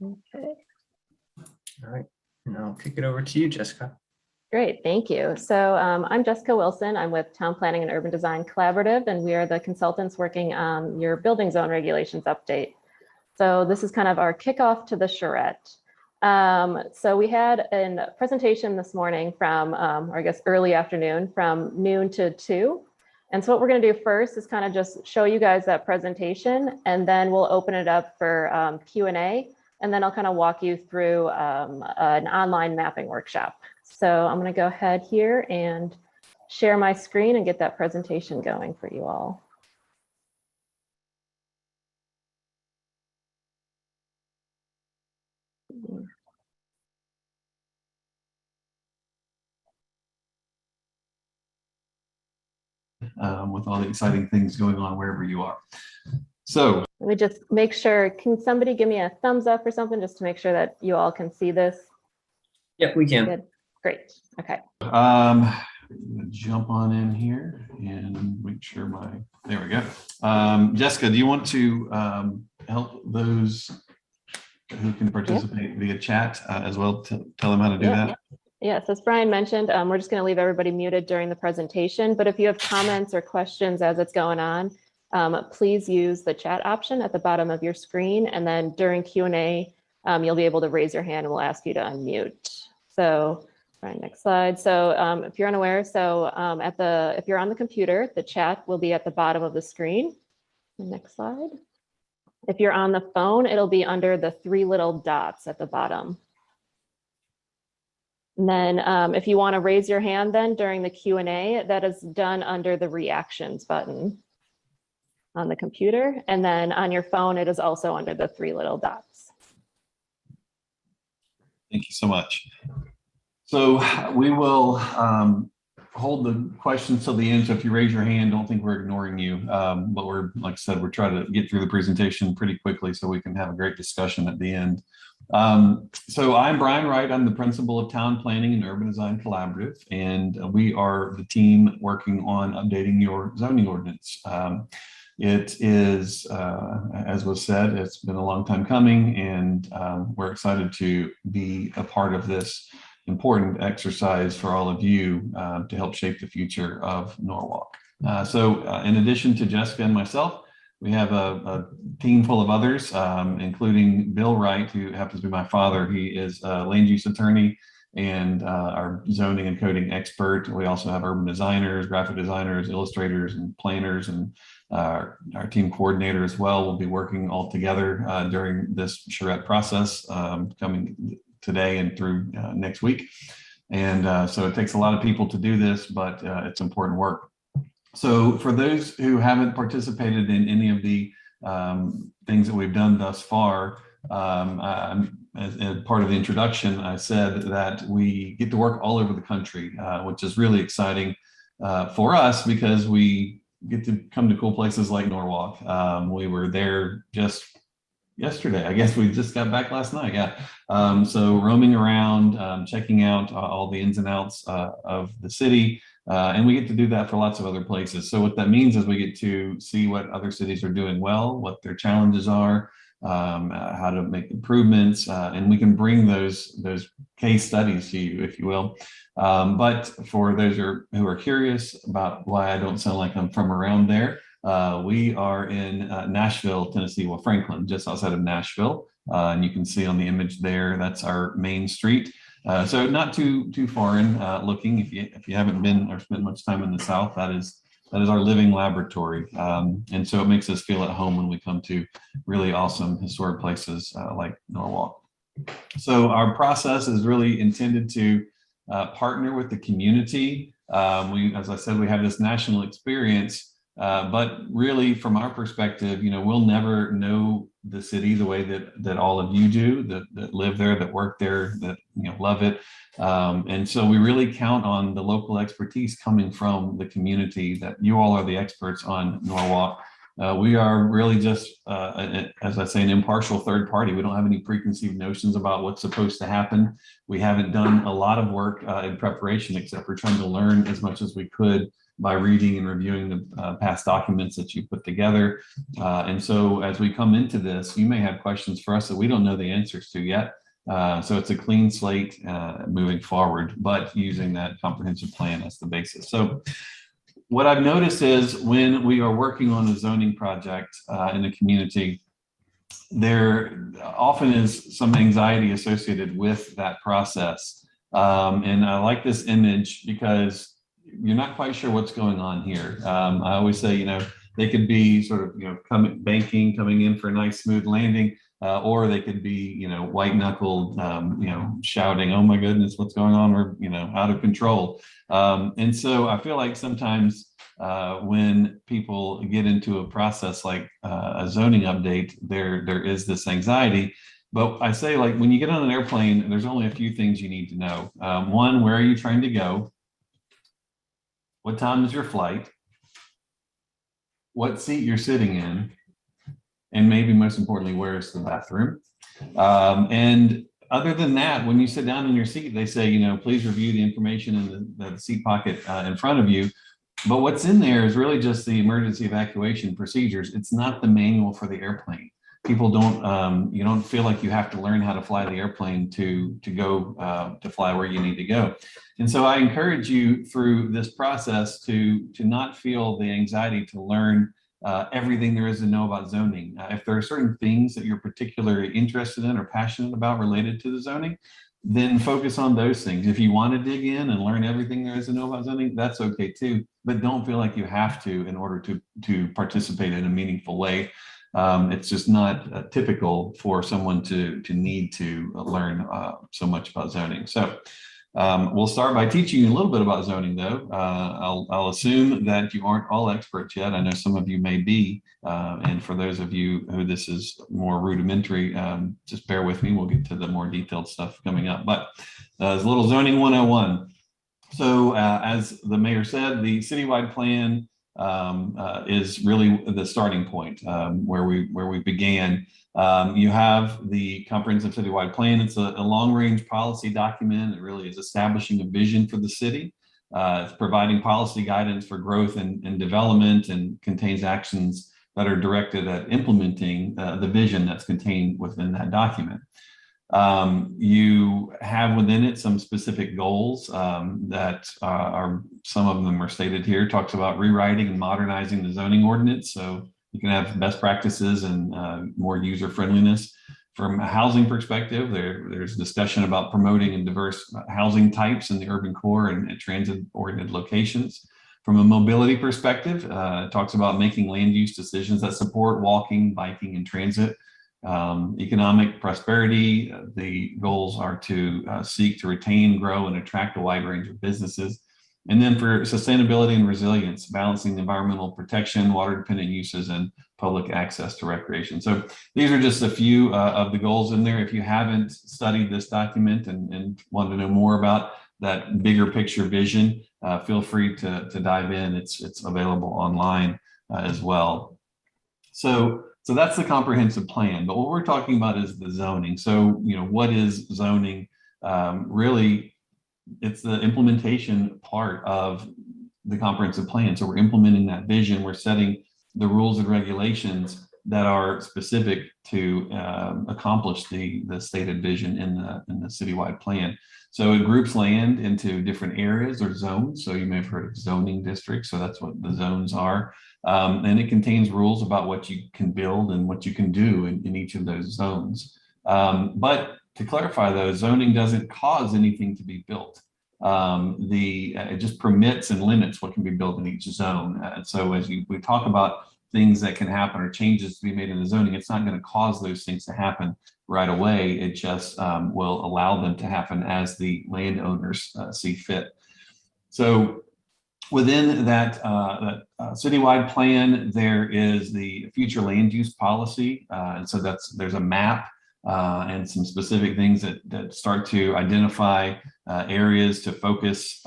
Okay. All right, and I'll kick it over to you, Jessica. Great, thank you. So I'm Jessica Wilson. I'm with Town Planning and Urban Design Collaborative, and we are the consultants working on your building zone regulations update. So this is kind of our kickoff to the charrette. So we had a presentation this morning from, or I guess early afternoon, from noon to 2. And so what we're going to do first is kind of just show you guys that presentation, and then we'll open it up for Q&A, and then I'll kind of walk you through an online mapping workshop. So I'm going to go ahead here and share my screen and get that presentation going for you all. With all the exciting things going on wherever you are. So let me just make sure, can somebody give me a thumbs up or something just to make sure that you all can see this? Yep, we can. Good. Great. Okay. I'm gonna jump on in here and make sure there we go. Jessica, do you want to help those who can participate via chat as well, to tell them how to do that? Yes, as Brian mentioned, we're just going to leave everybody muted during the presentation, but if you have comments or questions as it's going on, please use the chat option at the bottom of your screen, and then during Q&A, you'll be able to raise your hand and we'll ask you to unmute. So, Brian, next slide. So if you're unaware, so if you're on the computer, the chat will be at the bottom of the screen. Next slide. If you're on the phone, it'll be under the 3 little dots at the bottom. And then if you want to raise your hand then during the Q&A, that is done under the reactions button on the computer. And then on your phone, it is also under the 3 little dots. Thank you so much. So we will hold the questions till the end. So if you raise your hand, don't think we're ignoring you. But we're, like I said, we're trying to get through the presentation pretty quickly so we can have a great discussion at the end. So I'm Brian Wright. I'm the principal of Town Planning and Urban Design Collaborative, and we are the team working on updating your zoning ordinance. It is, as was said, it's been a long time coming, and we're excited to be a part of this important exercise for all of you to help shape the future of Norwalk. So in addition to Jessica and myself, we have a team full of others, including Bill Wright, who happens to be my father. He is a land use attorney and our zoning and coding expert. We also have urban designers, graphic designers, illustrators, and planners, and our team coordinator as well will be working all together during this charrette process coming today and through next week. And so it takes a lot of people to do this, but it's important work. So for those who haven't participated in any of the things that we've done thus far, as part of the introduction, I said that we get to work all over the country, which is really exciting for us because we get to come to cool places like Norwalk. We were there just yesterday. I guess we just got back last night. Yeah. So roaming around, checking out all the ins and outs of the city. And we get to do that for lots of other places. So what that means is we get to see what other cities are doing well, what their challenges are, how to make improvements, and we can bring those case studies to you, if you will. But for those who are curious about why I don't sound like I'm from around there, we are in Nashville, Tennessee, well, Franklin, just outside of Nashville. And you can see on the image there, that's our main street. So not too foreign looking. If you haven't been or spent much time in the South, that is our living laboratory. And so it makes us feel at home when we come to really awesome historic places like Norwalk. So our process is really intended to partner with the community. As I said, we have this national experience. But really, from our perspective, we'll never know the city the way that all of you do, that live there, that work there, that love it. And so we really count on the local expertise coming from the community, that you all are the experts on Norwalk. We are really just, as I say, an impartial third party. We don't have any preconceived notions about what's supposed to happen. We haven't done a lot of work in preparation, except for trying to learn as much as we could by reading and reviewing the past documents that you put together. And so as we come into this, you may have questions for us that we don't know the answers to yet. So it's a clean slate moving forward, but using that comprehensive plan as the basis. So what I've noticed is when we are working on a zoning project in the community, there often is some anxiety associated with that process. And I like this image because you're not quite sure what's going on here. I always say, they could be sort of, coming in for a nice smooth landing, or they could be, white knuckled, shouting, "Oh my goodness, what's going on?" Or, out of control. And so I feel like sometimes when people get into a process like a zoning update, there is this anxiety. But I say, like, when you get on an airplane, there's only a few things you need to know. One, where are you trying to go? What time is your flight? What seat you're sitting in? And maybe most importantly, where is the bathroom? And other than that, when you sit down in your seat, they say, please review the information in the seat pocket in front of you. But what's in there is really just the emergency evacuation procedures. It's not the manual for the airplane. People don't, you don't feel like you have to learn how to fly the airplane to go to fly where you need to go. And so I encourage you through this process to not feel the anxiety to learn everything there is to know about zoning. If there are certain things that you're particularly interested in or passionate about related to the zoning, then focus on those things. If you want to dig in and learn everything there is to know about zoning, that's okay too. But don't feel like you have to in order to participate in a meaningful way. It's just not typical for someone to need to learn so much about zoning. So we'll start by teaching you a little bit about zoning, though. I'll assume that you aren't all experts yet. I know some of you may be. And for those of you who this is more rudimentary, just bear with me. We'll get to the more detailed stuff coming up. But there's a little zoning 101. So as the mayor said, the citywide plan is really the starting point where we began. You have the comprehensive citywide plan. It's a long-range policy document. It really is establishing a vision for the city. It's providing policy guidance for growth and development, and contains actions that are directed at implementing the vision that's contained within that document. You have within it some specific goals that are, some of them are stated here. Talks about rewriting and modernizing the zoning ordinance, so you can have best practices and more user friendliness. From a housing perspective, there's discussion about promoting and diverse housing types in the urban core and at transit-oriented locations. From a mobility perspective, it talks about making land use decisions that support walking, biking, and transit. Economic prosperity, the goals are to seek to retain, grow, and attract a wide range of businesses. And then for sustainability and resilience, balancing environmental protection, water dependent uses, and public access to recreation. So these are just a few of the goals in there. If you haven't studied this document and want to know more about that bigger picture vision, feel free to dive in. It's available online as well. So that's the comprehensive plan. But what we're talking about is the zoning. So, what is zoning? Really, it's the implementation part of the comprehensive plan. So we're implementing that vision. We're setting the rules and regulations that are specific to accomplish the stated vision in the citywide plan. So it groups land into different areas or zones. So you may have heard of zoning districts. So that's what the zones are. And it contains rules about what you can build and what you can do in each of those zones. But to clarify, though, zoning doesn't cause anything to be built. It just permits and limits what can be built in each zone. And so as we talk about things that can happen or changes to be made in the zoning, it's not going to cause those things to happen right away. It just will allow them to happen as the landowners see fit. So within that citywide plan, there is the future land use policy. And so there's a map and some specific things that start to identify areas to focus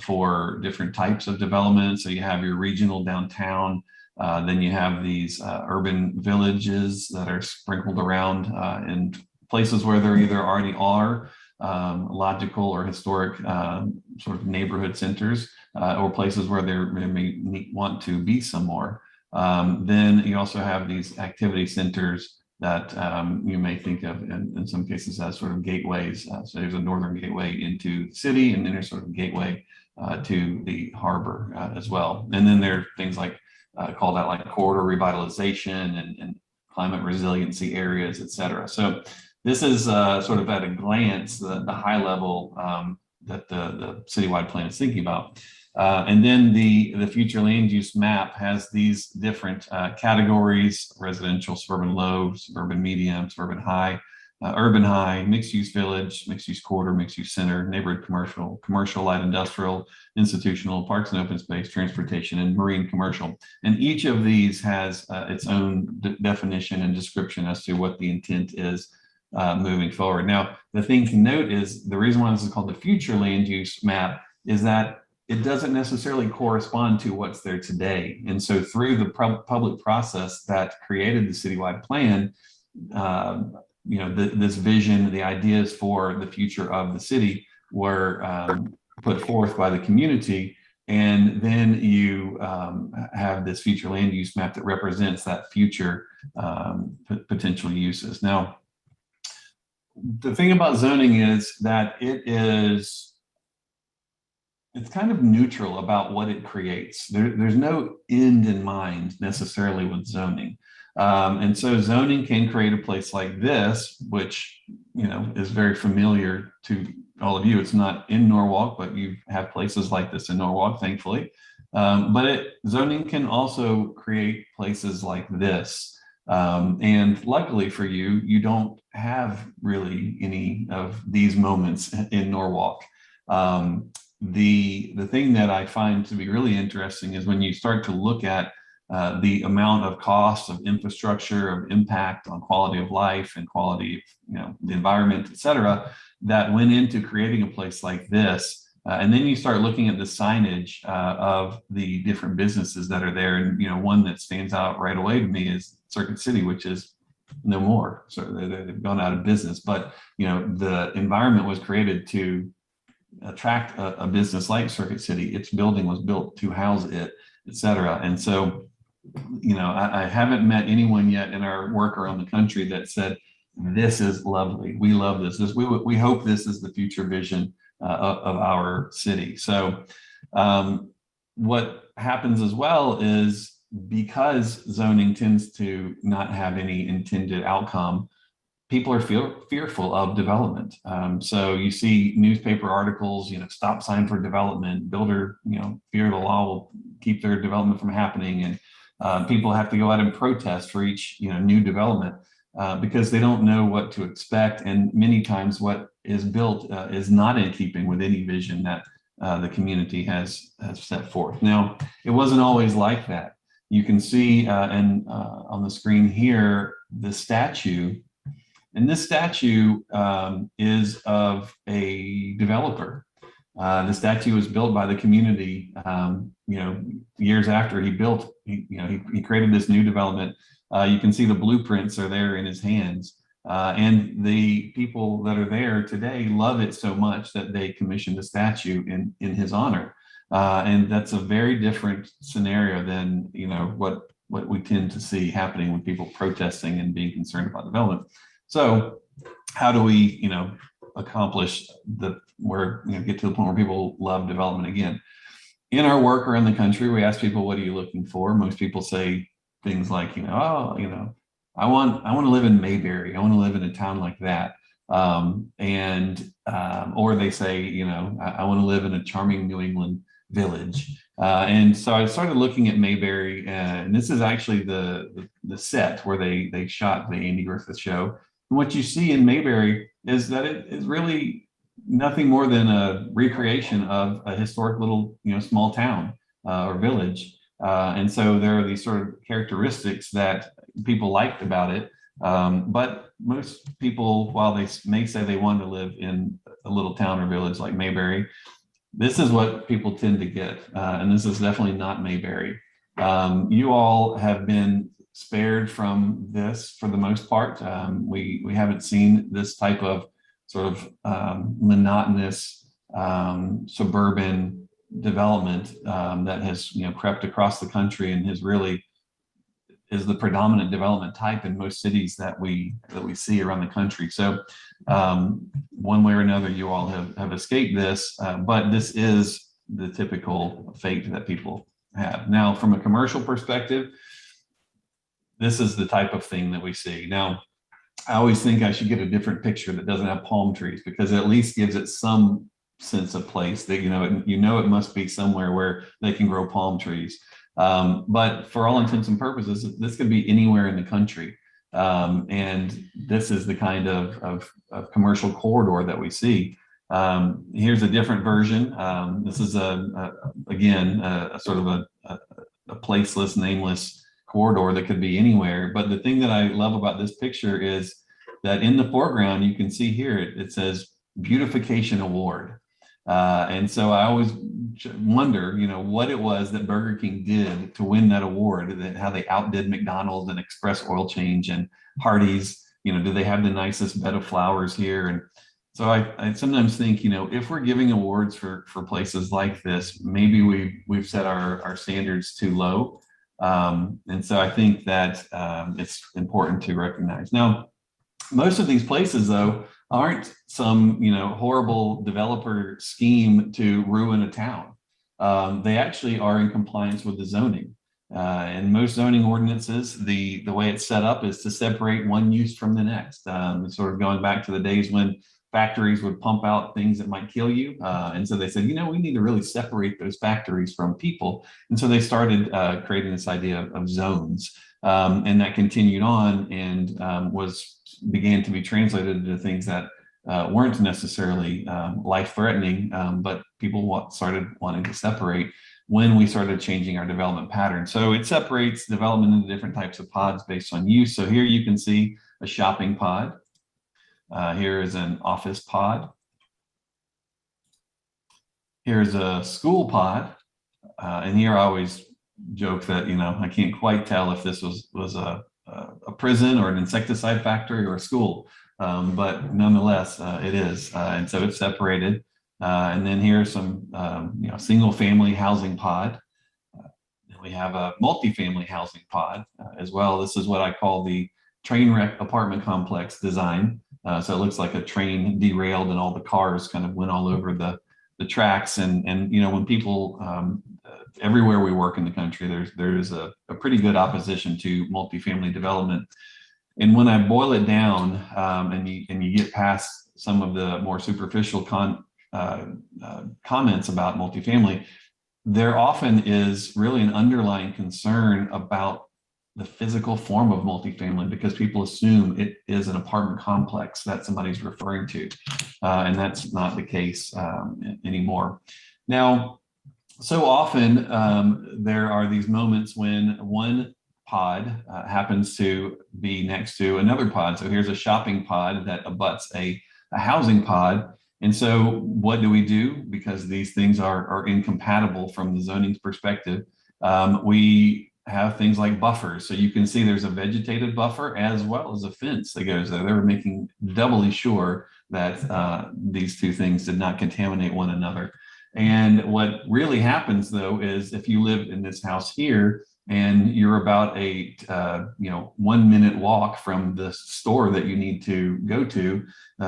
for different types of development. So you have your regional downtown, then you have these urban villages that are sprinkled around in places where there either already are logical or historic sort of neighborhood centers. or places where there may want to be some more. Then you also have these activity centers that you may think of in some cases as sort of gateways. So there's a northern gateway into the city, and then there's sort of a gateway to the harbor as well. And then there are things like called out like corridor revitalization and climate resiliency areas, et cetera. So this is sort of at a glance, the high level that the citywide plan is thinking about. And then the future land use map has these different categories: residential, suburban low, suburban medium, suburban high, urban high, mixed use village, mixed use corridor, mixed use center, neighborhood commercial, commercial light industrial, institutional, parks and open space, transportation, and marine commercial. And each of these has its own definition and description as to what the intent is moving forward. Now, the thing to note is the reason why this is called the future land use map is that it doesn't necessarily correspond to what's there today. And so through the public process that created the citywide plan, this vision, the ideas for the future of the city were put forth by the community. And then you have this future land use map that represents that future potential uses. Now, the thing about zoning is that it's kind of neutral about what it creates. There's no end in mind necessarily with zoning. And so zoning can create a place like this, which, is very familiar to all of you. It's not in Norwalk, but you have places like this in Norwalk, thankfully. But zoning can also create places like this. And luckily for you, you don't have really any of these moments in Norwalk. The thing that I find to be really interesting is when you start to look at the amount of cost of infrastructure, of impact on quality of life and quality of the environment, et cetera, that went into creating a place like this. And then you start looking at the signage of the different businesses that are there. And one that stands out right away to me is Circuit City, which is no more. So they've gone out of business. But the environment was created to attract a business like Circuit City. Its building was built to house it, et cetera. And so, I haven't met anyone yet in our work around the country that said, this is lovely. We love this. We hope this is the future vision of our city. So what happens as well is because zoning tends to not have any intended outcome, people are fearful of development. So you see newspaper articles, stop sign for development, builder, fear the law will keep their development from happening. And people have to go out and protest for each, new development because they don't know what to expect. And many times what is built is not in keeping with any vision that the community has set forth. Now, it wasn't always like that. You can see on the screen here, the statue. And this statue is of a developer. The statue was built by the community, years after he built, he created this new development. You can see the blueprints are there in his hands. And the people that are there today love it so much that they commissioned a statue in his honor. And that's a very different scenario than, what we tend to see happening with people protesting and being concerned about development. So how do we, accomplish get to the point where people love development again? In our work around the country, we ask people, what are you looking for? Most people say things like, I want to live in Mayberry. I want to live in a town like that. Or they say, I want to live in a charming New England village. And so I started looking at Mayberry, and this is actually the set where they shot the Andy Griffith Show. And what you see in Mayberry is that it is really nothing more than a recreation of a historic little, small town or village. And so there are these sort of characteristics that people liked about it. But most people, while they may say they want to live in a little town or village like Mayberry, this is what people tend to get. And this is definitely not Mayberry. You all have been spared from this for the most part. We haven't seen this type of sort of monotonous suburban development that has crept across the country and has really is the predominant development type in most cities that we see around the country. So one way or another, you all have escaped this, but this is the typical fate that people have. Now, from a commercial perspective, this is the type of thing that we see. Now, I always think I should get a different picture that doesn't have palm trees, because it at least gives it some sense of place that, it must be somewhere where they can grow palm trees. But for all intents and purposes, this could be anywhere in the country. And this is the kind of commercial corridor that we see. Here's a different version. This is again a sort of a placeless, nameless corridor that could be anywhere. But the thing that I love about this picture is that in the foreground, you can see here, it says Beautification Award. And so I always wonder, what it was that Burger King did to win that award, how they outdid McDonald's and Express Oil Change and Hardee's. Do they have the nicest bed of flowers here? And so I sometimes think, if we're giving awards for places like this, maybe we've set our standards too low. And so I think that it's important to recognize. Now, most of these places, though, aren't some horrible developer scheme to ruin a town. They actually are in compliance with the zoning. And most zoning ordinances, the way it's set up is to separate one use from the next. Sort of going back to the days when factories would pump out things that might kill you. And so they said, we need to really separate those factories from people. And so they started creating this idea of zones. And that continued on and began to be translated into things that weren't necessarily life-threatening, but people started wanting to separate when we started changing our development pattern. So it separates development into different types of pods based on use. So here you can see a shopping pod. Here is an office pod. Here's a school pod. And here I always joke that, I can't quite tell if this was a prison or an insecticide factory or a school, but nonetheless, it is. And so it's separated. And then here's some, single family housing pod. We have a multifamily housing pod as well. This is what I call the train wreck apartment complex design. So it looks like a train derailed and all the cars kind of went all over the tracks. And when people, everywhere we work in the country, there's a pretty good opposition to multifamily development. And when I boil it down and you get past some of the more superficial comments about multifamily, there often is really an underlying concern about the physical form of multifamily, because people assume it is an apartment complex that somebody's referring to, and that's not the case anymore. Now, so often there are these moments when one pod happens to be next to another pod. So here's a shopping pod that abuts a housing pod. And so what do we do? Because these things are incompatible from the zoning's perspective. We have things like buffers. So you can see there's a vegetative buffer as well as a fence that goes there. They were making doubly sure that these two things did not contaminate one another. And what really happens, though, is if you live in this house here and you're about a 1 minute walk from the store that you need to go to,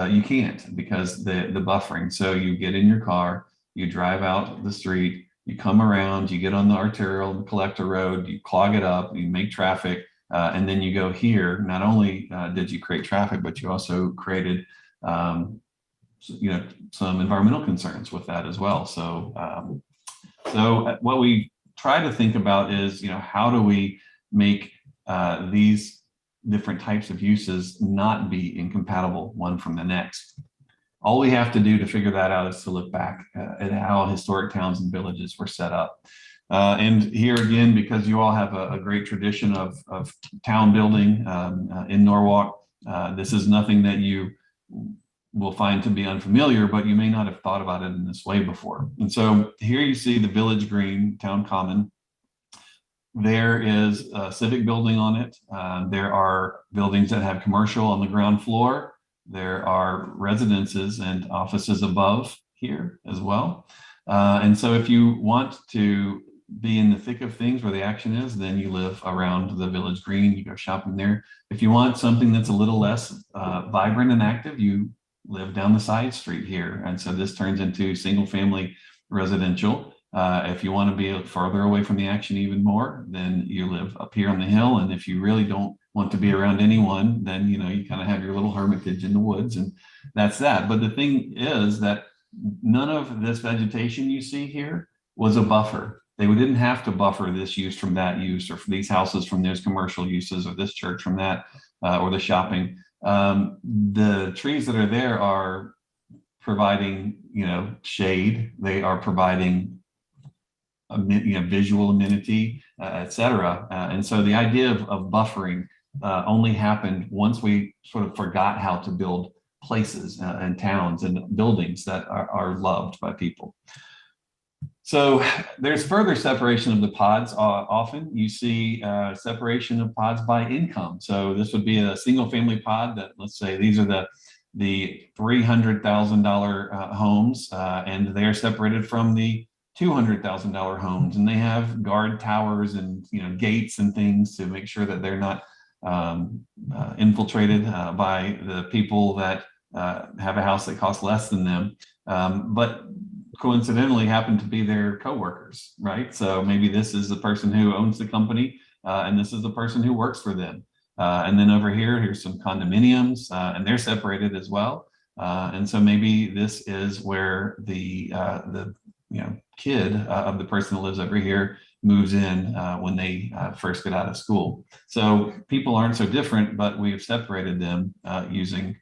you can't, because the buffering. So you get in your car, you drive out the street, you come around, you get on the arterial and collector road, you clog it up, you make traffic, and then you go here. Not only did you create traffic, but you also created some environmental concerns with that as well. So what we try to think about is, how do we make these different types of uses not be incompatible one from the next? All we have to do to figure that out is to look back at how historic towns and villages were set up. And here again, because you all have a great tradition of town building in Norwalk, this is nothing that you will find to be unfamiliar, but you may not have thought about it in this way before. And so here you see the Village Green Town Common. There is a civic building on it. There are buildings that have commercial on the ground floor. There are residences and offices above here as well. And so if you want to be in the thick of things where the action is, then you live around the Village Green, you go shopping there. If you want something that's a little less vibrant and active, you live down the side street here. And so this turns into single family residential. If you want to be farther away from the action even more, then you live up here on the hill. And if you really don't want to be around anyone, then you kind of have your little hermitage in the woods, and that's that. But the thing is that none of this vegetation you see here was a buffer. They didn't have to buffer this use from that use, or for these houses from those commercial uses, or this church from that, or the shopping. The trees that are there are providing, shade. They are providing visual amenity, et cetera. And so the idea of buffering only happened once we sort of forgot how to build places and towns and buildings that are loved by people. So there's further separation of the pods. Often you see separation of pods by income. So this would be a single family pod that, let's say these are the $300,000 homes, and they're separated from the $200,000 homes, and they have guard towers and gates and things to make sure that they're not infiltrated by the people that have a house that costs less than them, but coincidentally happen to be their coworkers, right? So maybe this is the person who owns the company, and this is the person who works for them. And then over here, here's some condominiums, and they're separated as well. And so maybe this is where the kid of the person that lives over here moves in when they first get out of school. So people aren't so different, but we've separated them using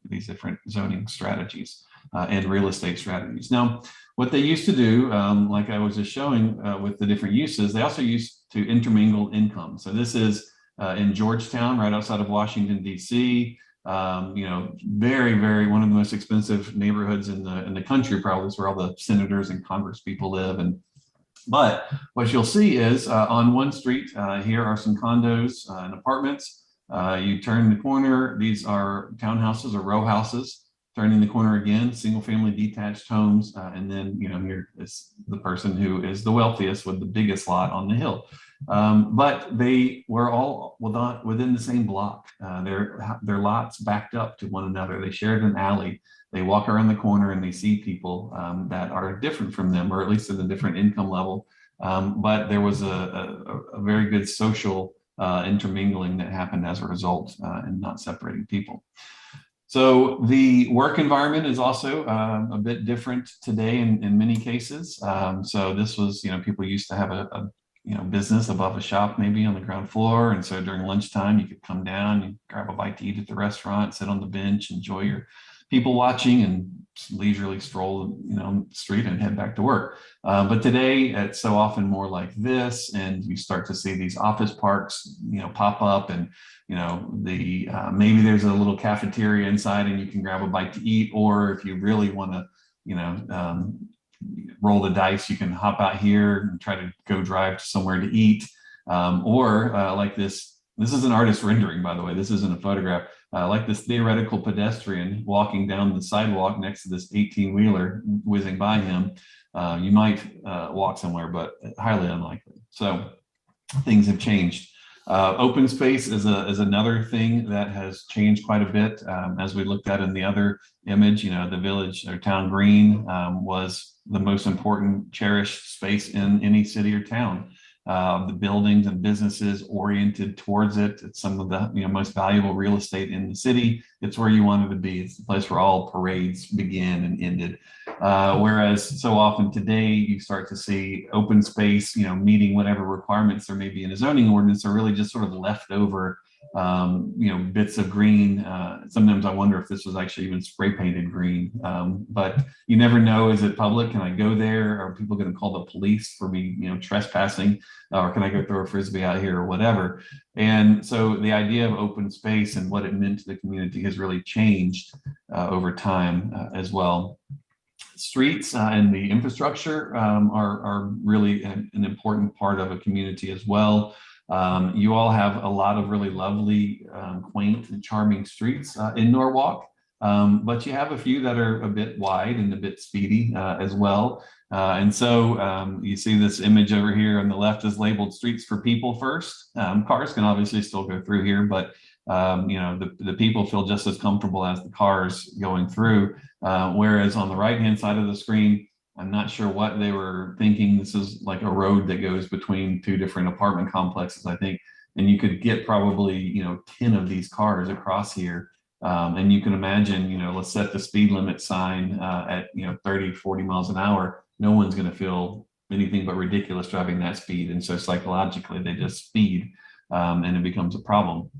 these different zoning strategies and real estate strategies. Now, what they used to do, like I was just showing with the different uses, they also used to intermingle income. So this is in Georgetown, right outside of Washington, D.C. Very, very one of the most expensive neighborhoods in the country. Probably is where all the senators and Congress people live. But what you'll see is on one street here are some condos and apartments. You turn the corner; these are townhouses or row houses. Turning the corner again, single family detached homes, and then here is the person who is the wealthiest with the biggest lot on the hill. But they were all within the same block. Their lots backed up to one another. They shared an alley. They walk around the corner and they see people that are different from them, or at least at a different income level. But there was a very good social intermingling that happened as a result, and not separating people. So the work environment is also a bit different today in many cases. So this was, people used to have a business above a shop, maybe on the ground floor. And so during lunchtime, you could come down and grab a bite to eat at the restaurant, sit on the bench, enjoy your people watching, and leisurely stroll, the street and head back to work. But today it's so often more like this, and you start to see these office parks, pop up, and maybe there's a little cafeteria inside, and you can grab a bite to eat. Or if you really want to, roll the dice, you can hop out here and try to go drive to somewhere to eat. Or like this is an artist rendering, by the way. This isn't a photograph. Like this theoretical pedestrian walking down the sidewalk next to this 18-wheeler whizzing by him. You might walk somewhere, but highly unlikely. So things have changed. Open space is another thing that has changed quite a bit. As we looked at in the other image, the village or town green was the most important cherished space in any city or town. The buildings and businesses oriented towards it. It's some of the most valuable real estate in the city. It's where you wanted to be. It's the place where all parades began and ended. Whereas so often today you start to see open space, meeting whatever requirements there may be in a zoning ordinance, are really just sort of leftover, bits of green. Sometimes I wonder if this was actually even spray painted green, but you never know. Is it public? Can I go there? Are people going to call the police for me, trespassing? Or can I go throw a Frisbee out here or whatever? And so the idea of open space and what it meant to the community has really changed over time as well. Streets and the infrastructure are really an important part of a community as well. You all have a lot of really lovely, quaint and charming streets in Norwalk. But you have a few that are a bit wide and a bit speedy as well. And so you see this image over here on the left is labeled streets for people first. Cars can obviously still go through here, but the people feel just as comfortable as the cars going through. Whereas on the right-hand side of the screen, I'm not sure what they were thinking. This is like a road that goes between two different apartment complexes, I think. And you could get probably, 10 of these cars across here. And you can imagine, let's set the speed limit sign at, 30, 40 miles an hour. No one's going to feel anything but ridiculous driving that speed. And so psychologically, they just speed and it becomes a problem.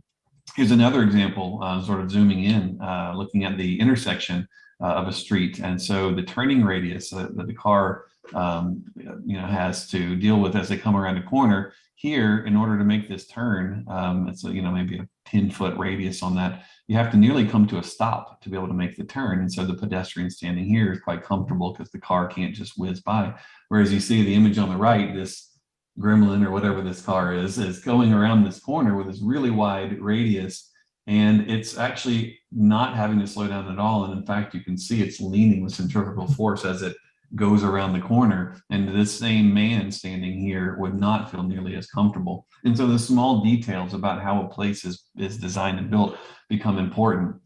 Here's another example, sort of zooming in, looking at the intersection of a street. And so the turning radius that the car, has to deal with as they come around a corner here, in order to make this turn, it's maybe a 10-foot radius on that. You have to nearly come to a stop to be able to make the turn. And so the pedestrian standing here is quite comfortable because the car can't just whiz by. Whereas you see the image on the right, this gremlin or whatever this car is going around this corner with this really wide radius. And it's actually not having to slow down at all. And in fact, you can see it's leaning with centrifugal force as it goes around the corner. And this same man standing here would not feel nearly as comfortable. And so the small details about how a place is designed and built become important.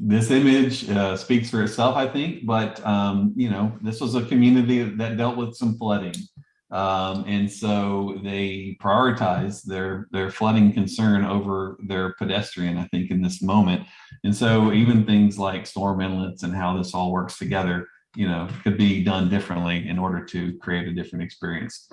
This image speaks for itself, I think, but this was a community that dealt with some flooding. And so they prioritized their flooding concern over their pedestrian, I think, in this moment. And so even things like storm inlets and how this all works together, could be done differently in order to create a different experience.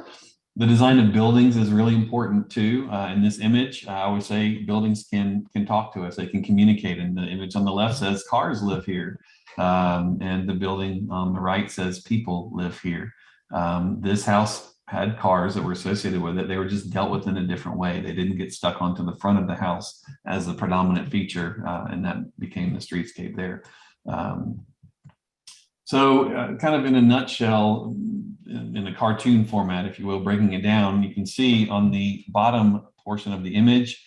The design of buildings is really important too. In this image, I always say buildings can talk to us, they can communicate. And the image on the left says cars live here. And the building on the right says people live here. This house had cars that were associated with it. They were just dealt with in a different way. They didn't get stuck onto the front of the house as the predominant feature, and that became the streetscape there. So kind of in a nutshell, in a cartoon format, if you will, breaking it down, you can see on the bottom portion of the image,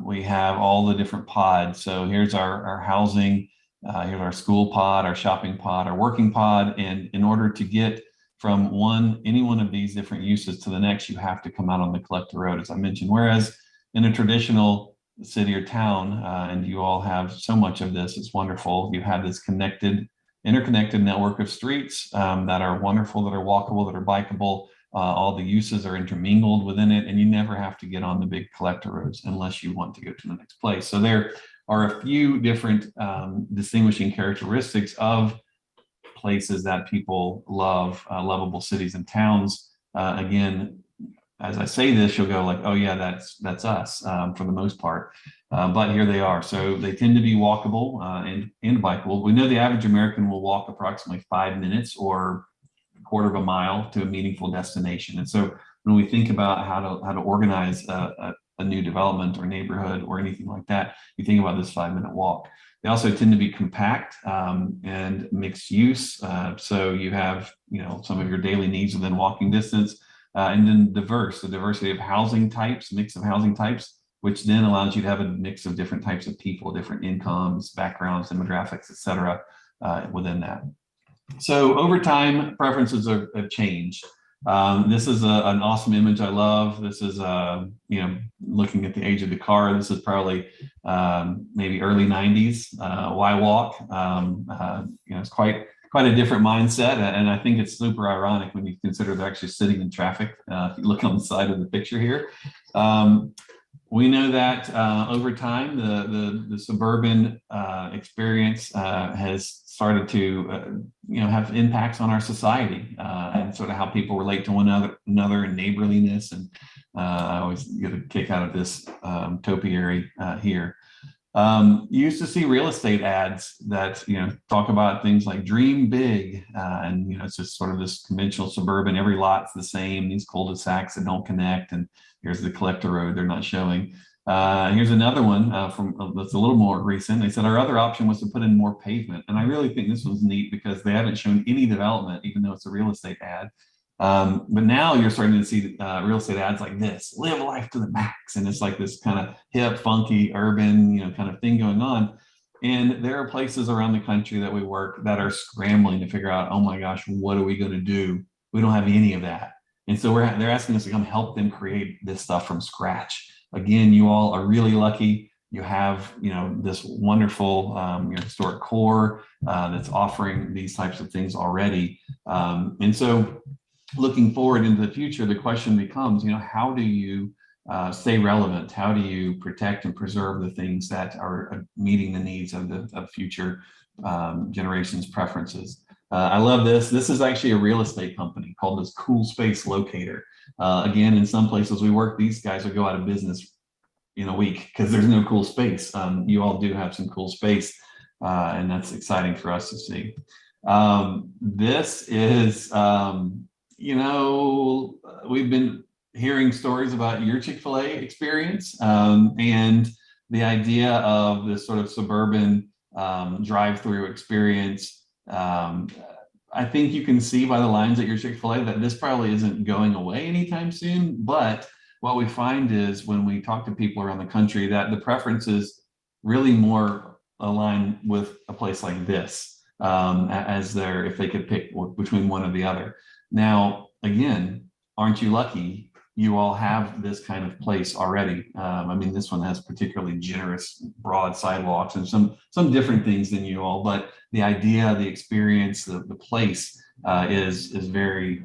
we have all the different pods. So here's our housing, here's our school pod, our shopping pod, our working pod. And in order to get from any one of these different uses to the next, you have to come out on the collector road, as I mentioned. Whereas in a traditional city or town, and you all have so much of this, it's wonderful. You have this interconnected network of streets that are wonderful, that are walkable, that are bikeable. All the uses are intermingled within it, and you never have to get on the big collector roads unless you want to go to the next place. So there are a few different distinguishing characteristics of places that people love, lovable cities and towns. Again, as I say this, you'll go like, oh yeah, that's us for the most part. But here they are. So they tend to be walkable and bikeable. We know the average American will walk approximately 5 minutes or a quarter of a mile to a meaningful destination. And so when we think about how to organize a new development or neighborhood or anything like that, you think about this 5-minute walk. They also tend to be compact and mixed use. So you have, some of your daily needs within walking distance, and then the diversity of housing types, mix of housing types, which then allows you to have a mix of different types of people, different incomes, backgrounds, demographics, et cetera, within that. So over time, preferences have changed. This is an awesome image I love. This is, looking at the age of the car. This is probably maybe early 90s. Why walk? It's quite a different mindset. And I think it's super ironic when you consider they're actually sitting in traffic. If you look on the side of the picture here. We know that over time, the suburban experience has started to, have impacts on our society and sort of how people relate to one another and neighborliness. And I always get a kick out of this topiary here. You used to see real estate ads that, talk about things like dream big. And, it's just sort of this conventional suburban, every lot's the same, these cul-de-sacs that don't connect. And here's the collector road they're not showing. Here's another one from that's a little more recent. They said our other option was to put in more pavement. And I really think this was neat because they haven't shown any development, even though it's a real estate ad. But now you're starting to see real estate ads like this, live life to the max. And it's like this kind of hip, funky, urban, kind of thing going on. And there are places around the country that we work that are scrambling to figure out, oh my gosh, what are we going to do? We don't have any of that. And so they're asking us to come help them create this stuff from scratch. Again, you all are really lucky. You have, this wonderful historic core that's offering these types of things already. And so looking forward into the future, the question becomes, how do you stay relevant? How do you protect and preserve the things that are meeting the needs of future generations' preferences? I love this. This is actually a real estate company called this Cool Space Locator. Again, in some places we work, these guys will go out of business in a week because there's no cool space. You all do have some cool space, and that's exciting for us to see. This is, we've been hearing stories about your Chick-fil-A experience, and the idea of this sort of suburban drive-through experience. I think you can see by the lines at your Chick-fil-A that this probably isn't going away anytime soon, but what we find is when we talk to people around the country that the preferences really more align with a place like this if they could pick between one or the other. Now, again, aren't you lucky? You all have this kind of place already. This one has particularly generous, broad sidewalks and some different things than you all, but the idea, the experience, the place is very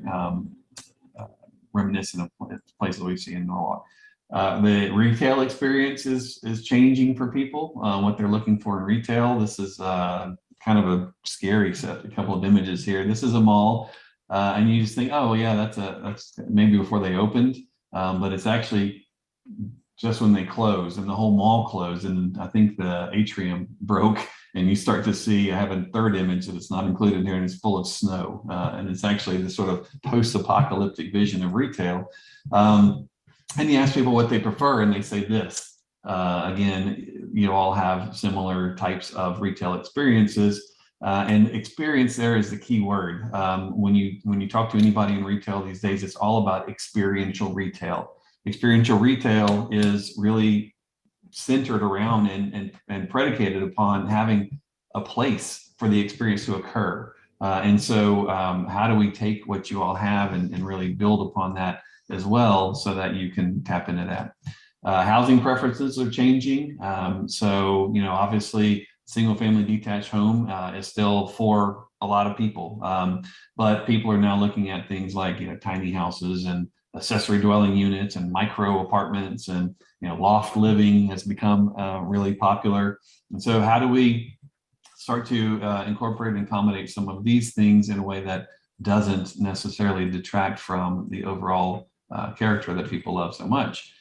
reminiscent of places we see in Norwalk. The retail experience is changing for people, what they're looking for in retail. This is kind of a scary set, a couple of images here. This is a mall, and you just think, oh yeah, that's maybe before they opened, but it's actually just when they closed and the whole mall closed, and I think the atrium broke, and you start to see, I have a third image that it's not included here, and it's full of snow, and it's actually this sort of post-apocalyptic vision of retail. And you ask people what they prefer, and they say this. Again, you all have similar types of retail experiences, and experience there is the key word. When you talk to anybody in retail these days, it's all about experiential retail. Experiential retail is really centered around and predicated upon having a place for the experience to occur. And so how do we take what you all have and really build upon that as well so that you can tap into that? Housing preferences are changing. So, obviously single family detached home is still for a lot of people, but people are now looking at things like, tiny houses and accessory dwelling units and micro apartments, and loft living has become really popular. And so how do we start to incorporate and accommodate some of these things in a way that doesn't necessarily detract from the overall character that people love so much?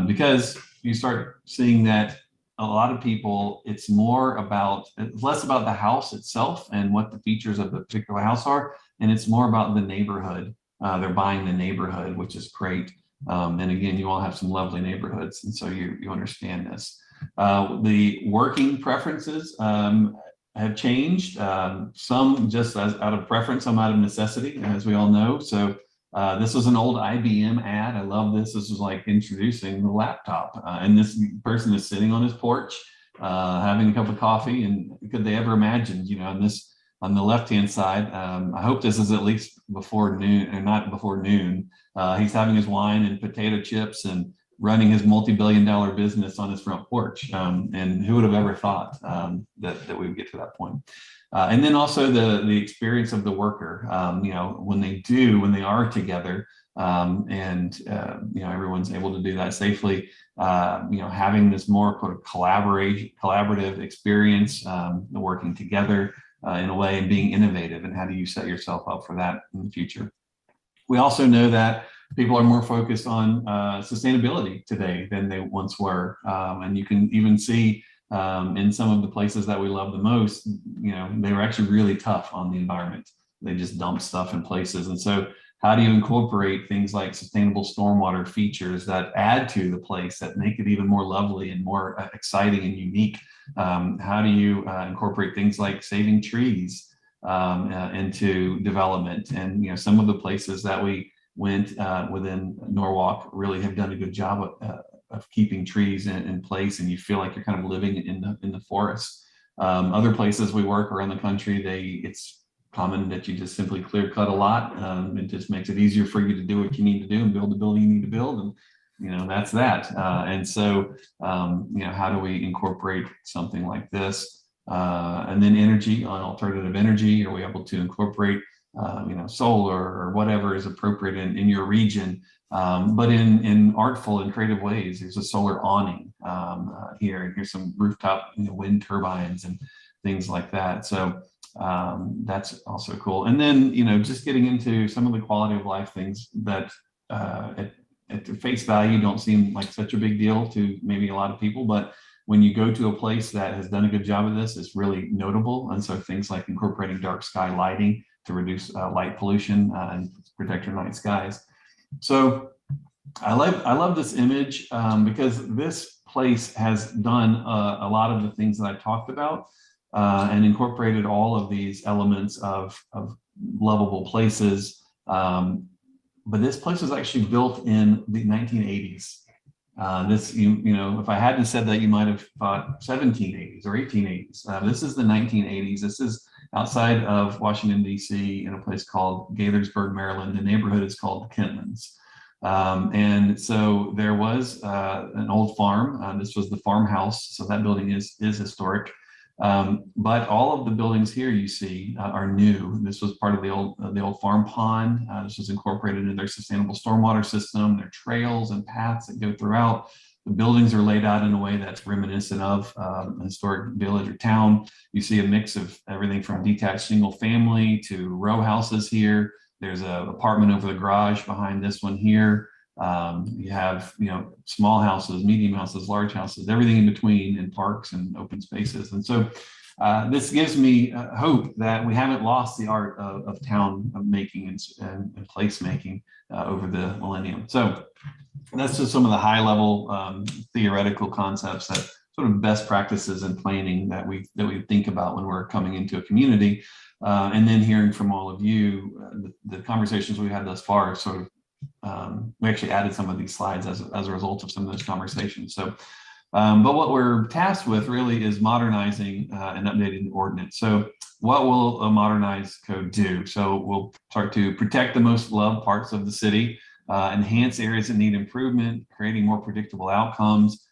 Because you start seeing that a lot of people, it's less about the house itself and what the features of the particular house are, and it's more about the neighborhood. They're buying the neighborhood, which is great. And again, you all have some lovely neighborhoods, and so you understand this. The working preferences have changed. Some just out of preference, some out of necessity, as we all know. So this was an old IBM ad. I love this. This was like introducing the laptop. And this person is sitting on his porch, having a cup of coffee. And could they ever imagine, on the left-hand side, I hope this is at least before noon, or not before noon. He's having his wine and potato chips and running his multi-billion-dollar business on his front porch. And who would have ever thought that we would get to that point? And then also the experience of the worker, when they are together, and everyone's able to do that safely, having this more sort of collaborative experience, the working together in a way, and being innovative, and how do you set yourself up for that in the future? We also know that people are more focused on sustainability today than they once were, and you can even see in some of the places that we love the most, they were actually really tough on the environment. They just dump stuff in places. And so how do you incorporate things like sustainable stormwater features that add to the place, that make it even more lovely and more exciting and unique? How do you incorporate things like saving trees? into development. And some of the places that we went within Norwalk really have done a good job of keeping trees in place, and you feel like you're kind of living in the forest. Other places we work around the country, it's common that you just simply clear cut a lot. It just makes it easier for you to do what you need to do and build the building you need to build, and that's that. And so how do we incorporate something like this? And then energy, on alternative energy, are we able to incorporate solar or whatever is appropriate in your region, but in artful and creative ways? There's a solar awning here, and here's some rooftop wind turbines and things like that. So that's also cool. And then just getting into some of the quality of life things that at face value don't seem like such a big deal to maybe a lot of people, but when you go to a place that has done a good job of this, it's really notable. And so things like incorporating dark sky lighting to reduce light pollution and protect your night skies. So I love this image because this place has done a lot of the things that I talked about and incorporated all of these elements of lovable places. But this place was actually built in the 1980s. This, if I hadn't said that, you might have thought 1780s or 1880s. This is the 1980s. This is outside of Washington, D.C., in a place called Gaithersburg, Maryland. The neighborhood is called Kentlands. And so there was an old farm. This was the farmhouse. So that building is historic. But all of the buildings here you see are new. This was part of the old farm pond. This was incorporated into their sustainable stormwater system, their trails and paths that go throughout. The buildings are laid out in a way that's reminiscent of a historic village or town. You see a mix of everything from detached single family to row houses here. There's an apartment over the garage behind this one here. You have, small houses, medium houses, large houses, everything in between, and parks and open spaces. And so this gives me hope that we haven't lost the art of town making and place making over the millennium. So that's just some of the high level theoretical concepts, that sort of best practices in planning that we think about when we're coming into a community. And then hearing from all of you, the conversations we've had thus far, sort of, we actually added some of these slides as a result of some of those conversations. So, but what we're tasked with really is modernizing and updating the ordinance. So what will a modernized code do? So we'll start to protect the most loved parts of the city, enhance areas that need improvement, creating more predictable outcomes,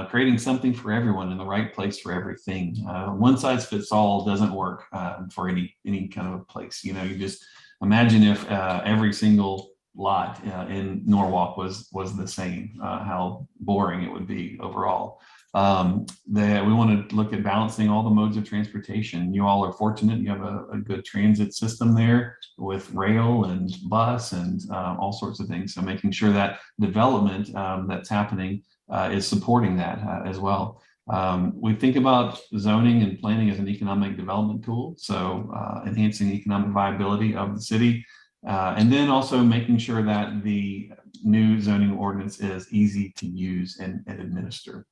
creating something for everyone in the right place for everything. One size fits all doesn't work for any kind of a place. You just imagine if every single lot in Norwalk was the same, how boring it would be overall. We want to look at balancing all the modes of transportation. You all are fortunate, you have a good transit system there with rail and bus and all sorts of things. So making sure that development that's happening is supporting that as well. We think about zoning and planning as an economic development tool. So enhancing economic viability of the city. And then also making sure that the new zoning ordinance is easy to use and administer.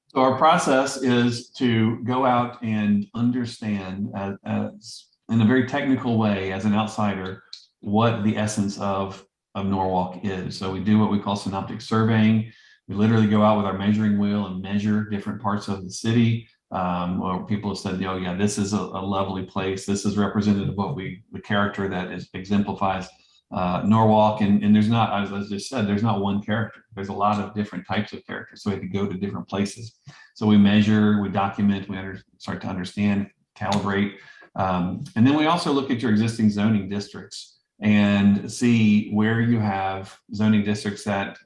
So our process is to go out and understand as in a very technical way as an outsider what the essence of Norwalk is. So we do what we call synoptic surveying. We literally go out with our measuring wheel and measure different parts of the city. Or people have said, oh yeah, this is a lovely place. This is representative of the character that exemplifies Norwalk. And there's not, as I just said, there's not one character. There's a lot of different types of characters. So we have to go to different places. So we measure, we document, we start to understand, calibrate. And then we also look at your existing zoning districts and see where you have zoning districts that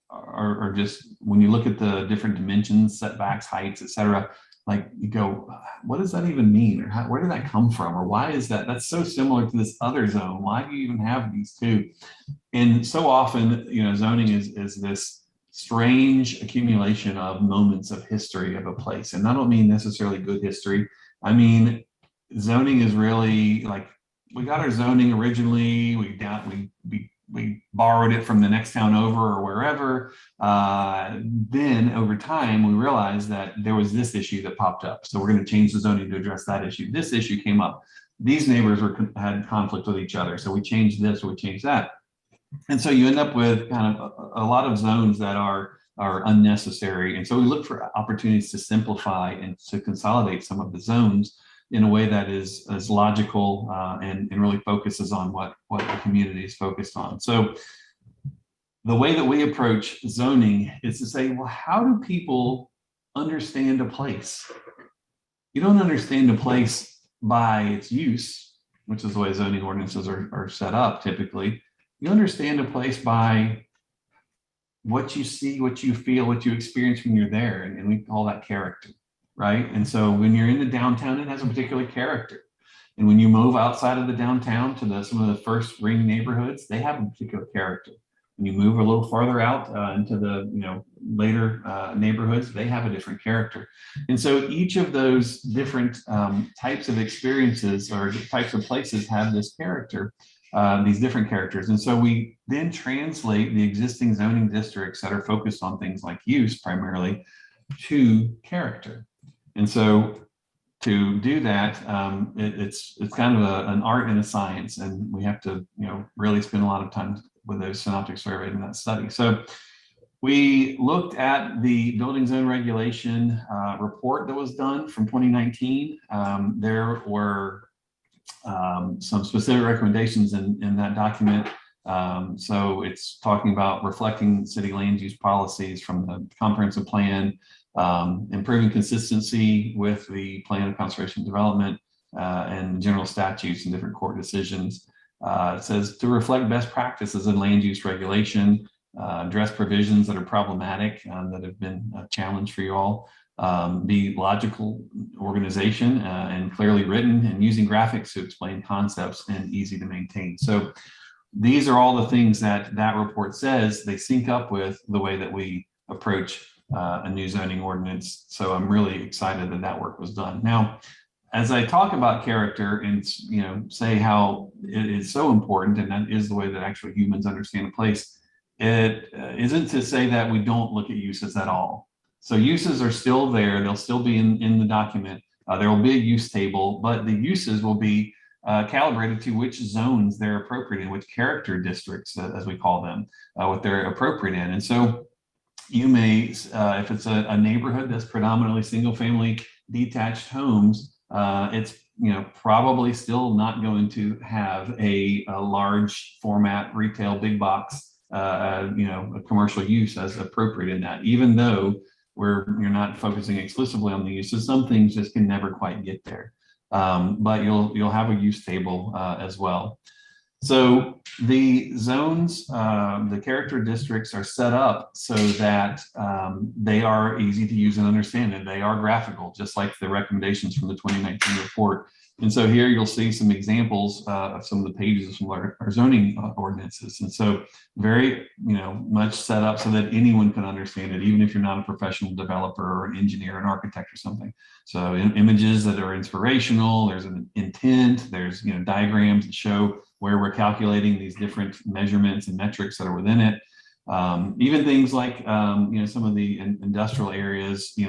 are just, when you look at the different dimensions, setbacks, heights, et cetera, like you go, what does that even mean? Or where did that come from? Or why is that? That's so similar to this other zone. Why do you even have these two? And so often, zoning is this strange accumulation of moments of history of a place. And I don't mean necessarily good history. I mean, zoning is really like, we got our zoning originally, we we borrowed it from the next town over or wherever. Then over time, we realized that there was this issue that popped up. So we're going to change the zoning to address that issue. This issue came up. These neighbors had conflict with each other. So we changed this or we changed that. And so you end up with kind of a lot of zones that are unnecessary. And so we look for opportunities to simplify and to consolidate some of the zones in a way that is logical and really focuses on what the community is focused on. So the way that we approach zoning is to say, well, how do people understand a place? You don't understand a place by its use, which is the way zoning ordinances are set up typically. You understand a place by what you see, what you feel, what you experience when you're there, and we call that character. Right. And so when you're in the downtown, it has a particular character. And when you move outside of the downtown to some of the first ring neighborhoods, they have a particular character. When you move a little farther out into the later neighborhoods, they have a different character. And so each of those different types of experiences or types of places have this character, these different characters. And so we then translate the existing zoning districts that are focused on things like use primarily to character. And so to do that, it's kind of an art and a science, and we have to really spend a lot of time with those synoptic surveys in that study. So we looked at the building zone regulation report that was done from 2019. There were some specific recommendations in that document. So it's talking about reflecting city land use policies from the comprehensive plan, improving consistency with the plan of conservation and development and general statutes and different court decisions. It says to reflect best practices in land use regulation, address provisions that are problematic, that have been a challenge for you all, be logical organization and clearly written, and using graphics to explain concepts and easy to maintain. So these are all the things that report says. They sync up with the way that we approach a new zoning ordinance. So I'm really excited that work was done. Now, as I talk about character and say how it is so important, and that is the way that actually humans understand a place, it isn't to say that we don't look at uses at all. So uses are still there. They'll still be in the document. There will be a use table, but the uses will be calibrated to which zones they're appropriate in, which character districts, as we call them, what they're appropriate in. And so you may, if it's a neighborhood that's predominantly single family detached homes, it's probably still not going to have a large format retail big box, a commercial use as appropriate in that, even though you're not focusing exclusively on the uses. Some things just can never quite get there. But you'll have a use table as well. So the zones, the character districts are set up so that they are easy to use and understand, and they are graphical, just like the recommendations from the 2019 report. And so here you'll see some examples of some of the pages from our zoning ordinances. And so very, much set up so that anyone can understand it, even if you're not a professional developer or an engineer, an architect or something. So images that are inspirational, there's an intent, there's, diagrams that show where we're calculating these different measurements and metrics that are within it. Even things like, some of the industrial areas, they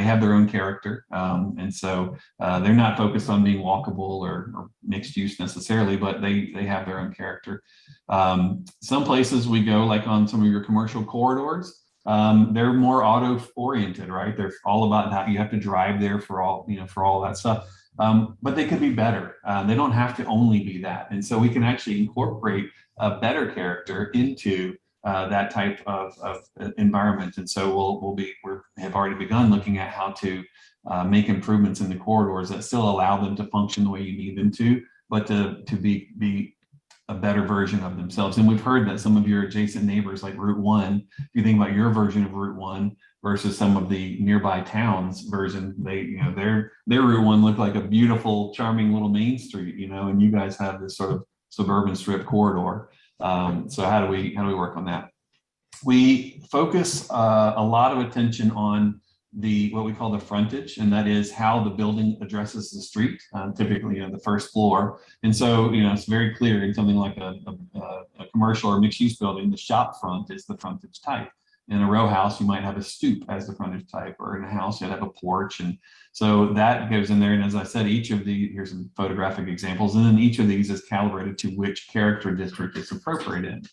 have their own character. And so they're not focused on being walkable or mixed use necessarily, but they have their own character. Some places we go, like on some of your commercial corridors, they're more auto oriented, right? They're all about that. You have to drive there for all that stuff. But they could be better. They don't have to only be that. And so we can actually incorporate a better character into that type of environment. And so we have already begun looking at how to make improvements in the corridors that still allow them to function the way you need them to, but to be a better version of themselves. And we've heard that some of your adjacent neighbors, like Route 1, if you think about your version of Route 1 versus some of the nearby towns version, their Route 1 looked like a beautiful, charming little main street, and you guys have this sort of suburban strip corridor. So how do we work on that? We focus a lot of attention on what we call the frontage, and that is how the building addresses the street, typically the first floor. And so it's very clear in something like a commercial or mixed use building, the shop front is the frontage type. In a row house, you might have a stoop as the frontage type, or in a house, you'd have a porch. And so that goes in there. And as I said, here's some photographic examples, and then each of these is calibrated to which character district it's appropriate in.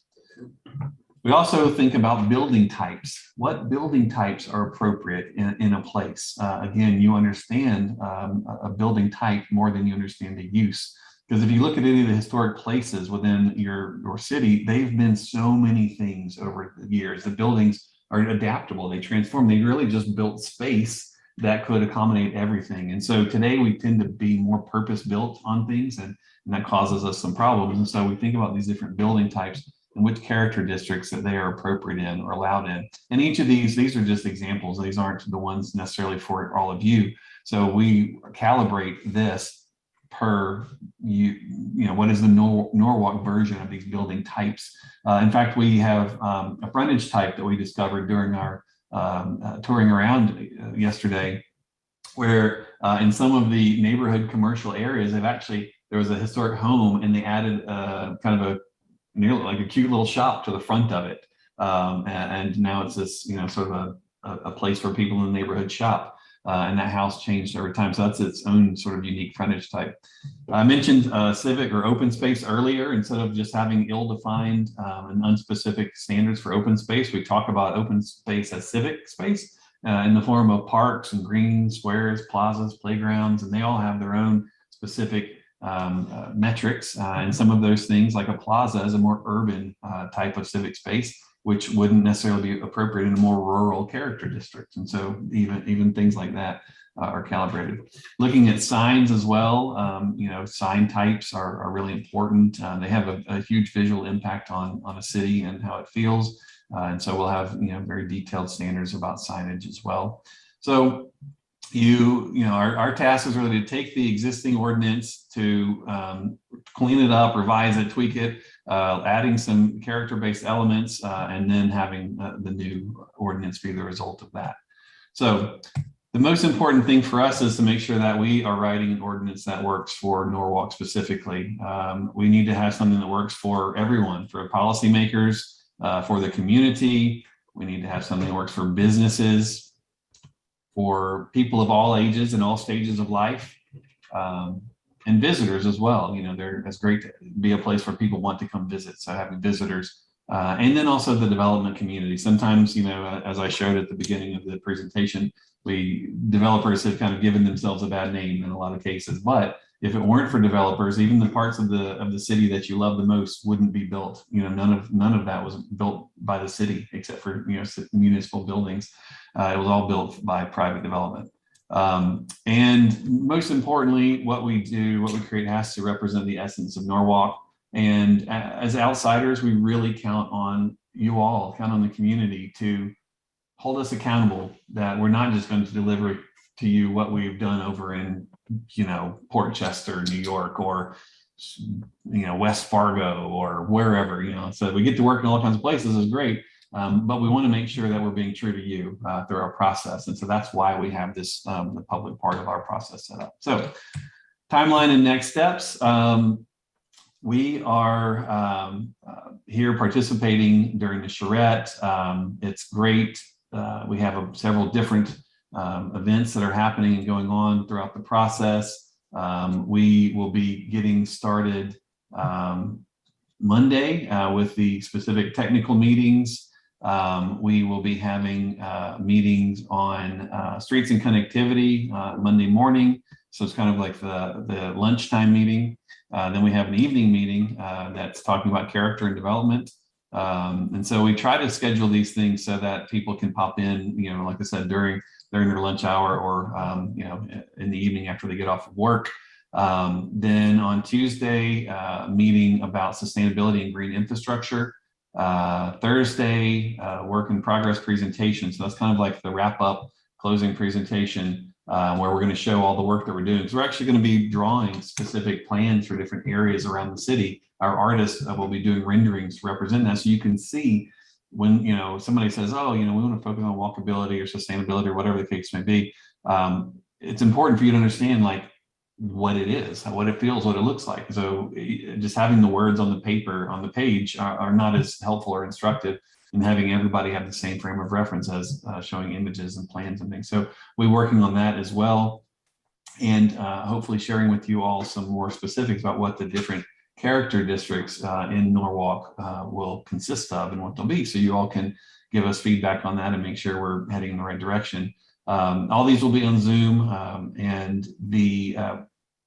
We also think about building types. What building types are appropriate in a place? Again, you understand a building type more than you understand the use. Because if you look at any of the historic places within your city, they've been so many things over the years. The buildings are adaptable, they transform. They really just built space that could accommodate everything. And so today we tend to be more purpose-built on things, and that causes us some problems. And so we think about these different building types and which character districts that they are appropriate in or allowed in. And each of these are just examples. These aren't the ones necessarily for all of you. So we calibrate this per what is the Norwalk version of these building types. In fact, we have a frontage type that we discovered during our touring around yesterday, where in some of the neighborhood commercial areas, there was a historic home, and they added kind of nearly like a cute little shop to the front of it. And now it's this, sort of a place where people in the neighborhood shop. And that house changed over time. So that's its own sort of unique frontage type. I mentioned civic or open space earlier. Instead of just having ill-defined and unspecific standards for open space, we talk about open space as civic space in the form of parks and greens, squares, plazas, playgrounds, and they all have their own specific metrics. And some of those things, like a plaza, is a more urban type of civic space, which wouldn't necessarily be appropriate in a more rural character district. And so even things like that are calibrated. Looking at signs as well, sign types are really important. They have a huge visual impact on a city and how it feels. And so we'll have very detailed standards about signage as well. So our task is really to take the existing ordinance, to clean it up, revise it, tweak it, adding some character-based elements, and then having the new ordinance be the result of that. So the most important thing for us is to make sure that we are writing an ordinance that works for Norwalk specifically. We need to have something that works for everyone, for policymakers, for the community. We need to have something that works for businesses, for people of all ages and all stages of life, and visitors as well. It's great to be a place where people want to come visit. So having visitors, and then also the development community. Sometimes, as I showed at the beginning of the presentation, developers have kind of given themselves a bad name in a lot of cases. But if it weren't for developers, even the parts of the city that you love the most wouldn't be built. None of that was built by the city, except for municipal buildings. It was all built by private development. And most importantly, what we create has to represent the essence of Norwalk. And as outsiders, we really count on you all, count on the community to hold us accountable, that we're not just going to deliver to you what we've done over in, Port Chester, New York, or, West Fargo, or wherever, So we get to work in all kinds of places is great. But we want to make sure that we're being true to you through our process. And so that's why we have this, the public part of our process set up. So timeline and next steps. We are here participating during the Charrette. It's great. We have several different events that are happening and going on throughout the process. We will be getting started Monday with the specific technical meetings. We will be having meetings on streets and connectivity Monday morning. So it's kind of like the lunchtime meeting. Then we have an evening meeting that's talking about character and development. And so we try to schedule these things so that people can pop in, like I said, during their lunch hour, or, in the evening after they get off of work. Then on Tuesday, meeting about sustainability and green infrastructure. Thursday, work in progress presentation. So that's kind of like the wrap up closing presentation, where we're going to show all the work that we're doing. So we're actually going to be drawing specific plans for different areas around the city. Our artists will be doing renderings to represent that. So you can see when, somebody says, oh, we want to focus on walkability or sustainability or whatever the case may be, it's important for you to understand like what it is, what it feels, what it looks like. So just having the words on the paper, on the page are not as helpful or instructive, and having everybody have the same frame of reference as showing images and plans and things. So we're working on that as well. And hopefully sharing with you all some more specifics about what the different character districts in Norwalk will consist of and what they'll be. So you all can give us feedback on that and make sure we're heading in the right direction. All these will be on Zoom, and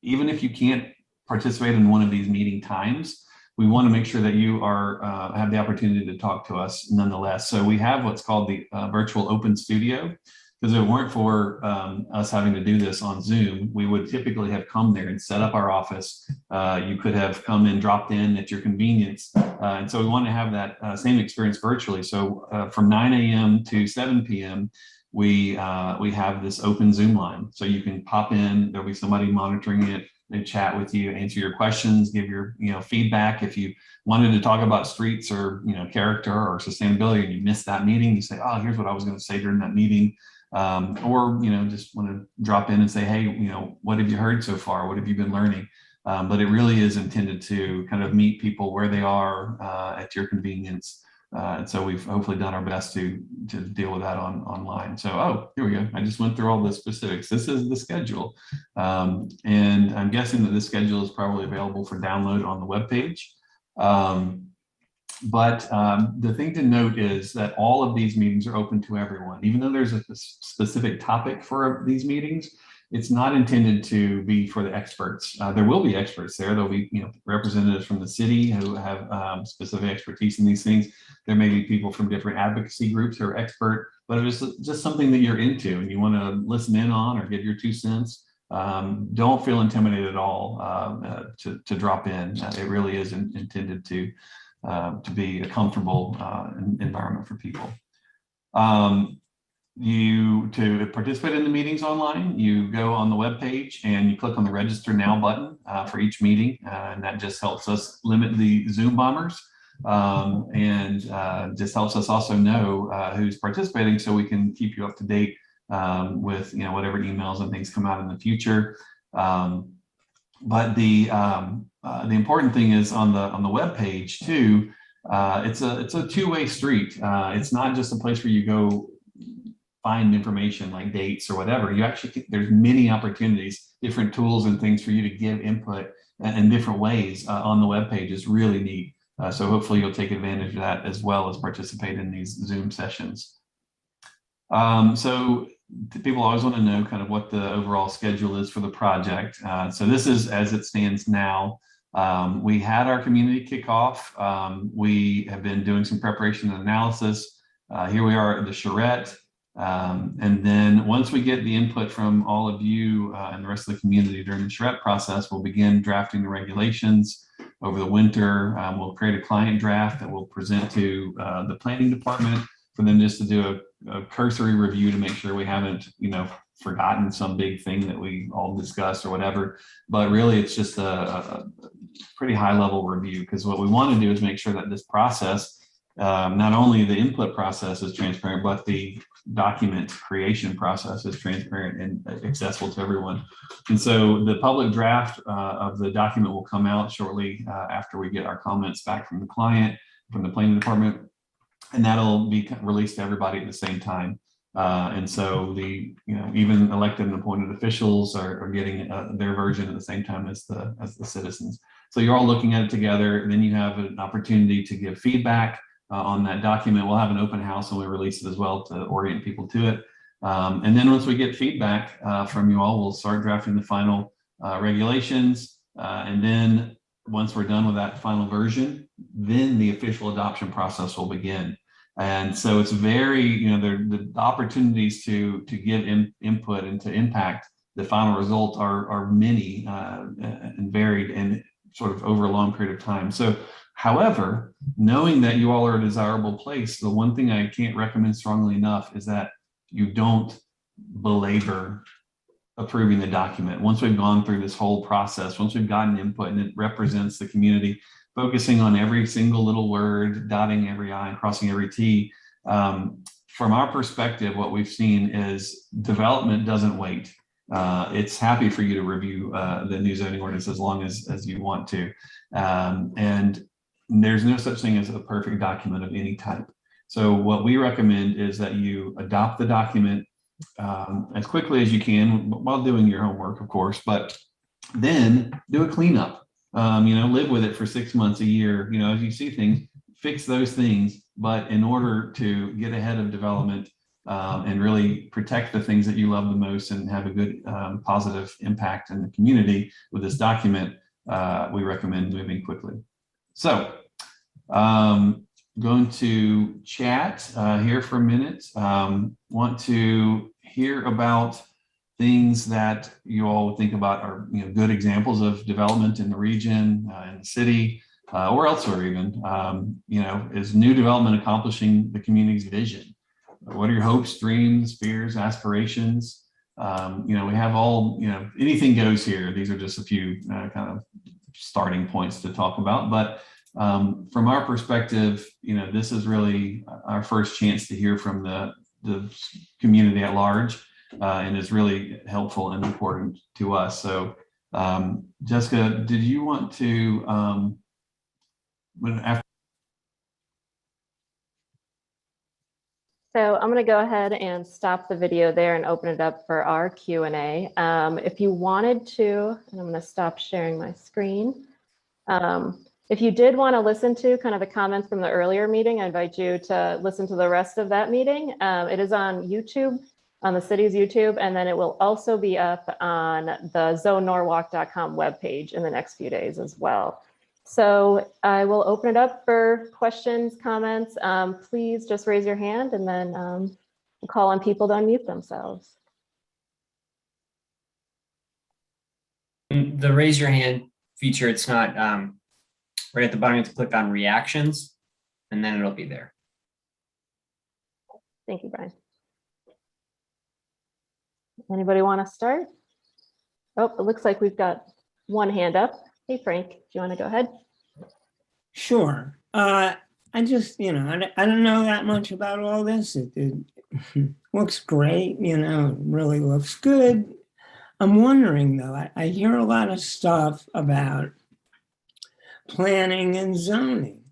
even if you can't participate in one of these meeting times, we want to make sure that you have the opportunity to talk to us nonetheless. So we have what's called the virtual open studio, because if it weren't for us having to do this on Zoom, we would typically have come there and set up our office. You could have come and dropped in at your convenience. And so we want to have that same experience virtually. So from 9 a.m. to 7 p.m., we have this open Zoom line. So you can pop in, there'll be somebody monitoring it. They chat with you, answer your questions, give your feedback. If you wanted to talk about streets or character or sustainability and you missed that meeting, you say, oh, here's what I was going to say during that meeting. Or just want to drop in and say, hey, what have you heard so far? What have you been learning? But it really is intended to kind of meet people where they are at your convenience. And so we've hopefully done our best to deal with that online. So, oh, here we go. I just went through all the specifics. This is the schedule. And I'm guessing that this schedule is probably available for download on the webpage. But the thing to note is that all of these meetings are open to everyone. Even though there's a specific topic for these meetings, it's not intended to be for the experts. There will be experts there. There'll be representatives from the city who have specific expertise in these things. There may be people from different advocacy groups who are expert, but if it's just something that you're into and you want to listen in on or give your 2 cents, don't feel intimidated at all to drop in. It really is intended to be a comfortable environment for people. To participate in the meetings online, you go on the webpage and you click on the Register Now button for each meeting, and that just helps us limit the Zoom bombers, and just helps us also know who's participating, so we can keep you up to date with whatever emails and things come out in the future. But the important thing is on the web page too. It's a two-way street. It's not just a place where you go find information like dates or whatever. There's many opportunities, different tools and things for you to give input in different ways on the web page. Is really neat. So hopefully you'll take advantage of that as well as participate in these Zoom sessions. So people always want to know kind of what the overall schedule is for the project. So this is as it stands now. We had our community kickoff. We have been doing some preparation and analysis. Here we are at the Charrette. And then once we get the input from all of you and the rest of the community during the Charrette process, we'll begin drafting the regulations over the winter. We'll create a client draft that we'll present to the planning department for them just to do a cursory review to make sure we haven't, forgotten some big thing that we all discussed or whatever. But really, it's just a pretty high level review, because what we want to do is make sure that this process, not only the input process is transparent, but the document creation process is transparent and accessible to everyone. And so the public draft of the document will come out shortly after we get our comments back from the client, from the planning department, and that'll be released to everybody at the same time. And so the even elected and appointed officials are getting their version at the same time as the citizens. So you're all looking at it together, and then you have an opportunity to give feedback on that document. We'll have an open house when we release it as well to orient people to it. And then once we get feedback from you all, we'll start drafting the final regulations. And then once we're done with that final version, then the official adoption process will begin. And so it's very, the opportunities to give input and to impact the final result are many and varied and sort of over a long period of time. So, however, knowing that you all are a desirable place, the one thing I can't recommend strongly enough is that you don't belabor approving the document. Once we've gone through this whole process, once we've gotten input and it represents the community, focusing on every single little word, dotting every I and crossing every T. From our perspective, what we've seen is development doesn't wait. It's happy for you to review the new zoning ordinance as long as you want to. And there's no such thing as a perfect document of any type. So what we recommend is that you adopt the document as quickly as you can while doing your homework, of course, but then do a cleanup. Live with it for 6 months, a year. As you see things, fix those things. But in order to get ahead of development and really protect the things that you love the most and have a good positive impact in the community with this document, we recommend moving quickly. So going to chat here for a minute. Want to hear about things that you all think about are good examples of development in the region, in the city, or elsewhere even. Is new development accomplishing the community's vision? What are your hopes, dreams, fears, aspirations? We have all, anything goes here. These are just a few kind of starting points to talk about. But from our perspective, this is really our first chance to hear from the community at large, and is really helpful and important to us. So, Jessica, did you want to, So I'm going to go ahead and stop the video there and open it up for our Q&A. If you wanted to, and I'm going to stop sharing my screen. If you did want to listen to kind of the comments from the earlier meeting, I invite you to listen to the rest of that meeting. It is on YouTube, on the city's YouTube, and then it will also be up on the zonenorwalk.com webpage in the next few days as well. So I will open it up for questions, comments. Please just raise your hand, and then we'll call on people to unmute themselves. The raise your hand feature, it's not right at the bottom. You have to click on reactions, and then it'll be there. Thank you, Brian. Anybody want to start? Oh, it looks like we've got one hand up. Hey, Frank, do you want to go ahead? Sure. I just, I don't know that much about all this. It looks great, it really looks good. I'm wondering, though, I hear a lot of stuff about planning and zoning.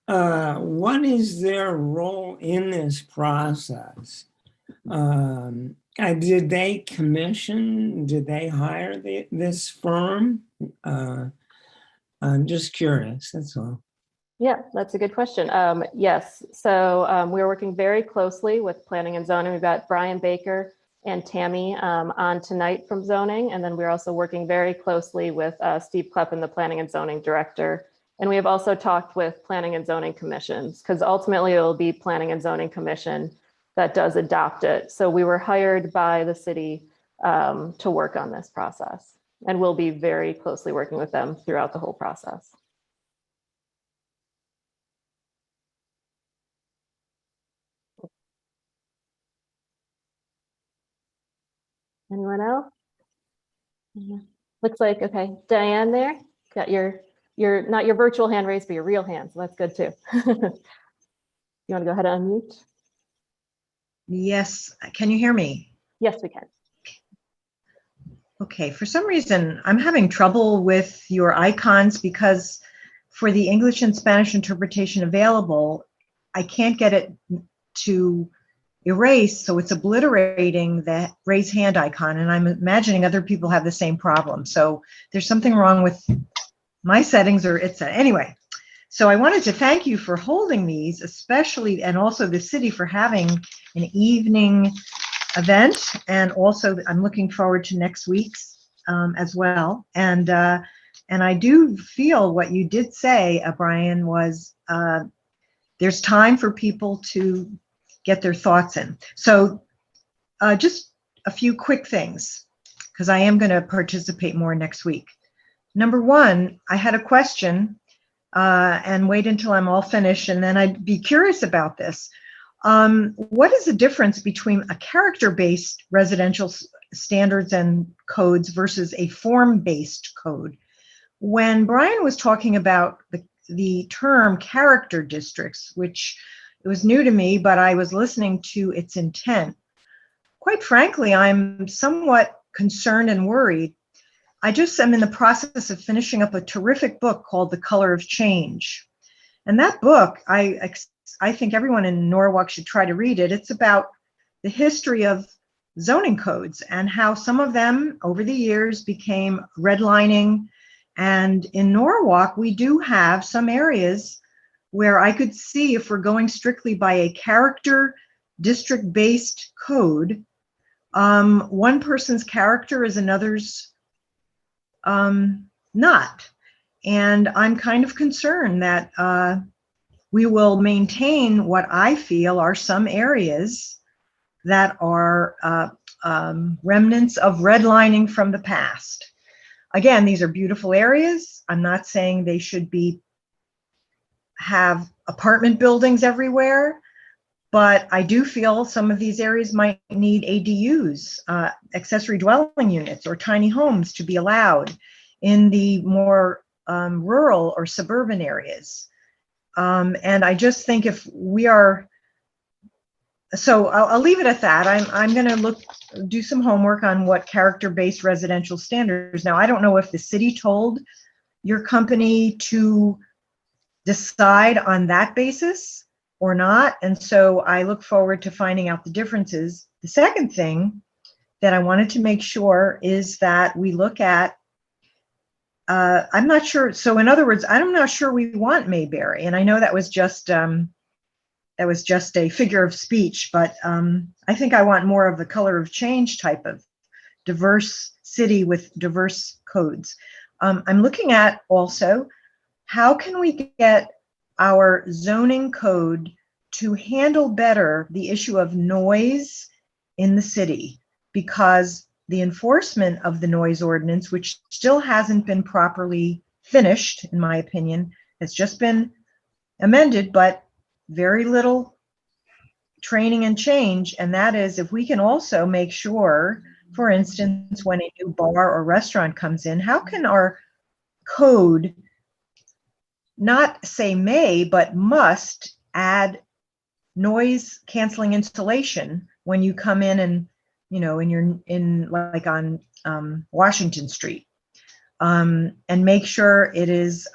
What is their role in this process? Did they hire this firm? I'm just curious, that's all. Yeah, that's a good question. Yes, so we're working very closely with planning and zoning. We've got Brian Baker and Tammy on tonight from zoning. And then we're also working very closely with Steve Kleppen, the planning and zoning director. And we have also talked with planning and zoning commissions, because ultimately it will be planning and zoning commission that does adopt it. So we were hired by the city to work on this process, and we'll be very closely working with them throughout the whole process. Anyone else? Yeah. Looks like, okay, Diane there, got your not your virtual hand raised, but your real hand, so that's good too. You want to go ahead and unmute? Yes, can you hear me? Yes, we can. Okay, for some reason, I'm having trouble with your icons because for the English and Spanish interpretation available, I can't get it to erase, so it's obliterating the raise hand icon, and I'm imagining other people have the same problem. So there's something wrong with my settings, or it's anyway. So I wanted to thank you for holding these, especially, and also the city for having an evening event, and also I'm looking forward to next week's as well. And I do feel what you did say, Brian, was there's time for people to get their thoughts in. So just a few quick things, because I am going to participate more next week. Number one, I had a question, and wait until I'm all finished, and then I'd be curious about this. What is the difference between a character-based residential standards and codes versus a form-based code? When Brian was talking about the term character districts, which it was new to me, but I was listening to its intent. Quite frankly, I'm somewhat concerned and worried. I just am in the process of finishing up a terrific book called The Color of Change. And that book, I think everyone in Norwalk should try to read it. It's about the history of zoning codes and how some of them over the years became redlining. And in Norwalk, we do have some areas where I could see, if we're going strictly by a character district-based code, one person's character is another's not. And I'm kind of concerned that we will maintain what I feel are some areas that are remnants of redlining from the past. Again, these are beautiful areas. I'm not saying they should have apartment buildings everywhere, but I do feel some of these areas might need ADUs, accessory dwelling units, or tiny homes to be allowed in the more rural or suburban areas. And I just think if we are, so I'll leave it at that. I'm going to do some homework on what character-based residential standards. Now, I don't know if the city told your company to decide on that basis or not. And so I look forward to finding out the differences. The second thing that I wanted to make sure is that we look at, I'm not sure. So in other words, I'm not sure we want Mayberry. And I know that was just a figure of speech, but I think I want more of the color of change type of diverse city with diverse codes. I'm looking at also, how can we get our zoning code to handle better the issue of noise in the city? Because the enforcement of the noise ordinance, which still hasn't been properly finished, in my opinion, has just been amended, but very little training and change. And that is, if we can also make sure, for instance, when a new bar or restaurant comes in, how can our code not say may, but must add noise canceling installation when you come in and, you know, and you're in like on Washington Street, and make sure it is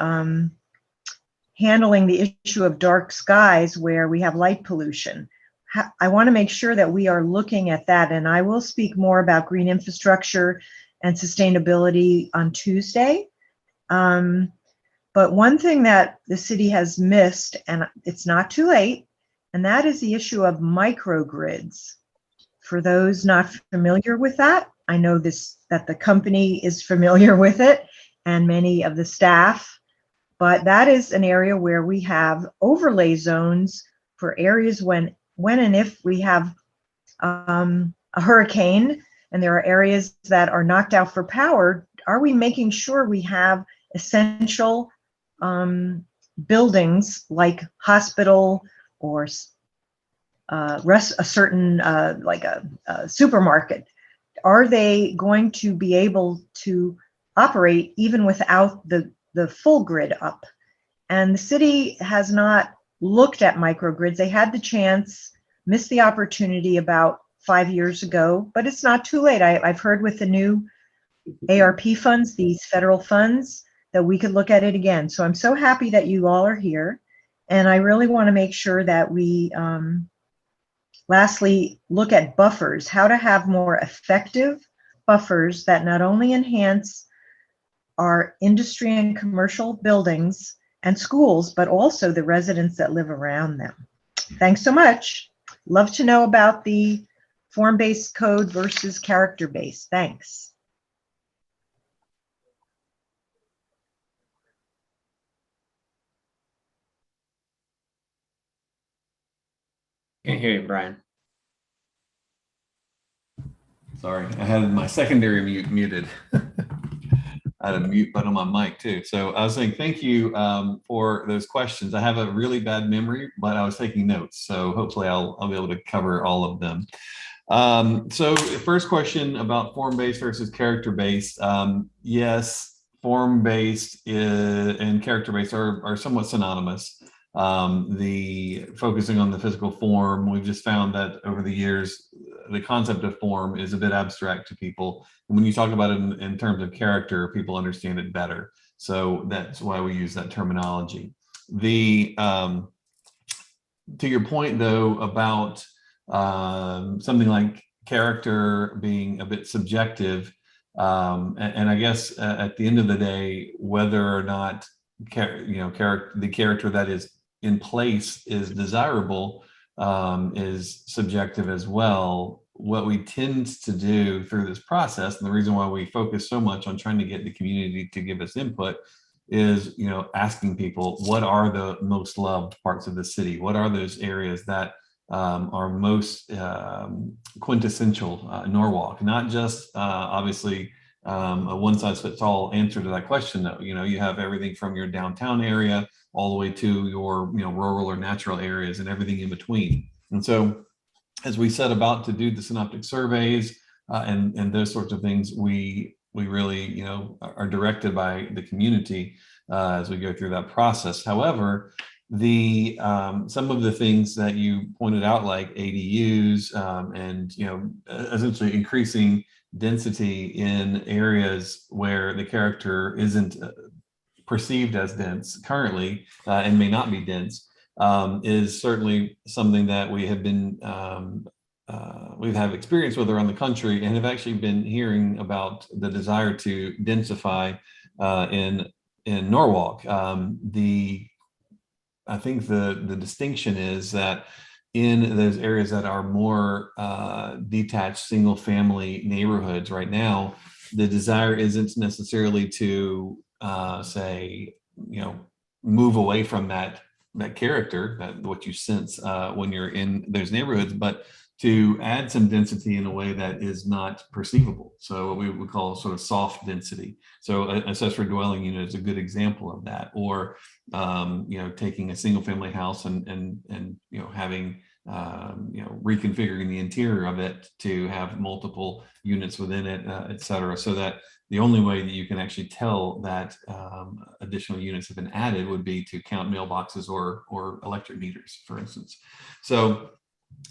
handling the issue of dark skies where we have light pollution. I want to make sure that we are looking at that, and I will speak more about green infrastructure and sustainability on Tuesday. But one thing that the city has missed, and it's not too late, and that is the issue of microgrids. For those not familiar with that, I know that the company is familiar with it and many of the staff, but that is an area where we have overlay zones for areas when and if we have a hurricane and there are areas that are knocked out for power. Are we making sure we have essential buildings like hospital or a certain like a supermarket? Are they going to be able to operate even without the full grid up? And the city has not looked at microgrids. They had the chance, missed the opportunity about 5 years ago, but it's not too late. I've heard with the new ARP funds, these federal funds, that we could look at it again. So I'm so happy that you all are here. And I really want to make sure that we, lastly, look at buffers, how to have more effective buffers that not only enhance our industry and commercial buildings and schools, but also the residents that live around them. Thanks so much. Love to know about the form-based code versus character-based. Thanks. Can't hear you, Brian. Sorry, I had my secondary muted. I had a mute button on my mic too. So I was saying thank you for those questions. I have a really bad memory, but I was taking notes. So hopefully I'll be able to cover all of them. So the first question about form-based versus character-based. Yes, form-based and character-based are somewhat synonymous. The focusing on the physical form, we've just found that over the years, the concept of form is a bit abstract to people. And when you talk about it in terms of character, people understand it better. So that's why we use that terminology. To your point though, about something like character being a bit subjective, and I guess at the end of the day, whether or not the character that is in place is desirable is subjective as well. What we tend to do through this process, and the reason why we focus so much on trying to get the community to give us input, is asking people, what are the most loved parts of the city? What are those areas that are most quintessential Norwalk? Not just obviously a one-size-fits-all answer to that question. Though, you have everything from your downtown area all the way to your rural or natural areas and everything in between. And so, as we set about to do the synoptic surveys and those sorts of things, we really are directed by the community as we go through that process. However, some of the things that you pointed out, like ADUs and essentially increasing density in areas where the character isn't perceived as dense currently and may not be dense, is certainly something that we have been we've had experience with around the country, and have actually been hearing about the desire to densify in Norwalk. I think the distinction is that in those areas that are more detached single family neighborhoods right now, the desire isn't necessarily to say, move away from that character, that what you sense when you're in those neighborhoods, but to add some density in a way that is not perceivable. So what we would call sort of soft density. So an accessory dwelling unit is a good example of that. Or taking a single family house and having reconfiguring the interior of it to have multiple units within it, et cetera, so that the only way that you can actually tell that additional units have been added would be to count mailboxes or electric meters, for instance. So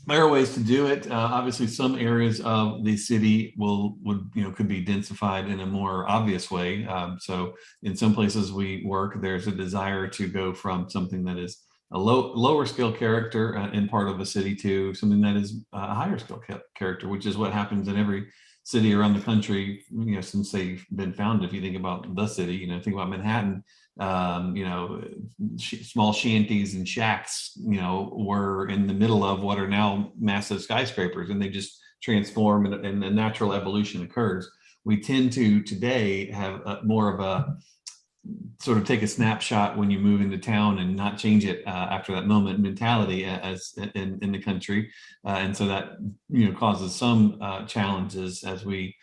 there are ways to do it. Obviously, some areas of the city could be densified in a more obvious way. So in some places we work, there's a desire to go from something that is a lower scale character in part of a city to something that is a higher scale character, which is what happens in every city around the country, since they've been founded. If you think about the city, think about Manhattan, small shanties and shacks, were in the middle of what are now massive skyscrapers, and they just transform and a natural evolution occurs. We tend to today have more of a sort of take a snapshot when you move into town and not change it after that moment mentality as in the country. And so that, causes some challenges as we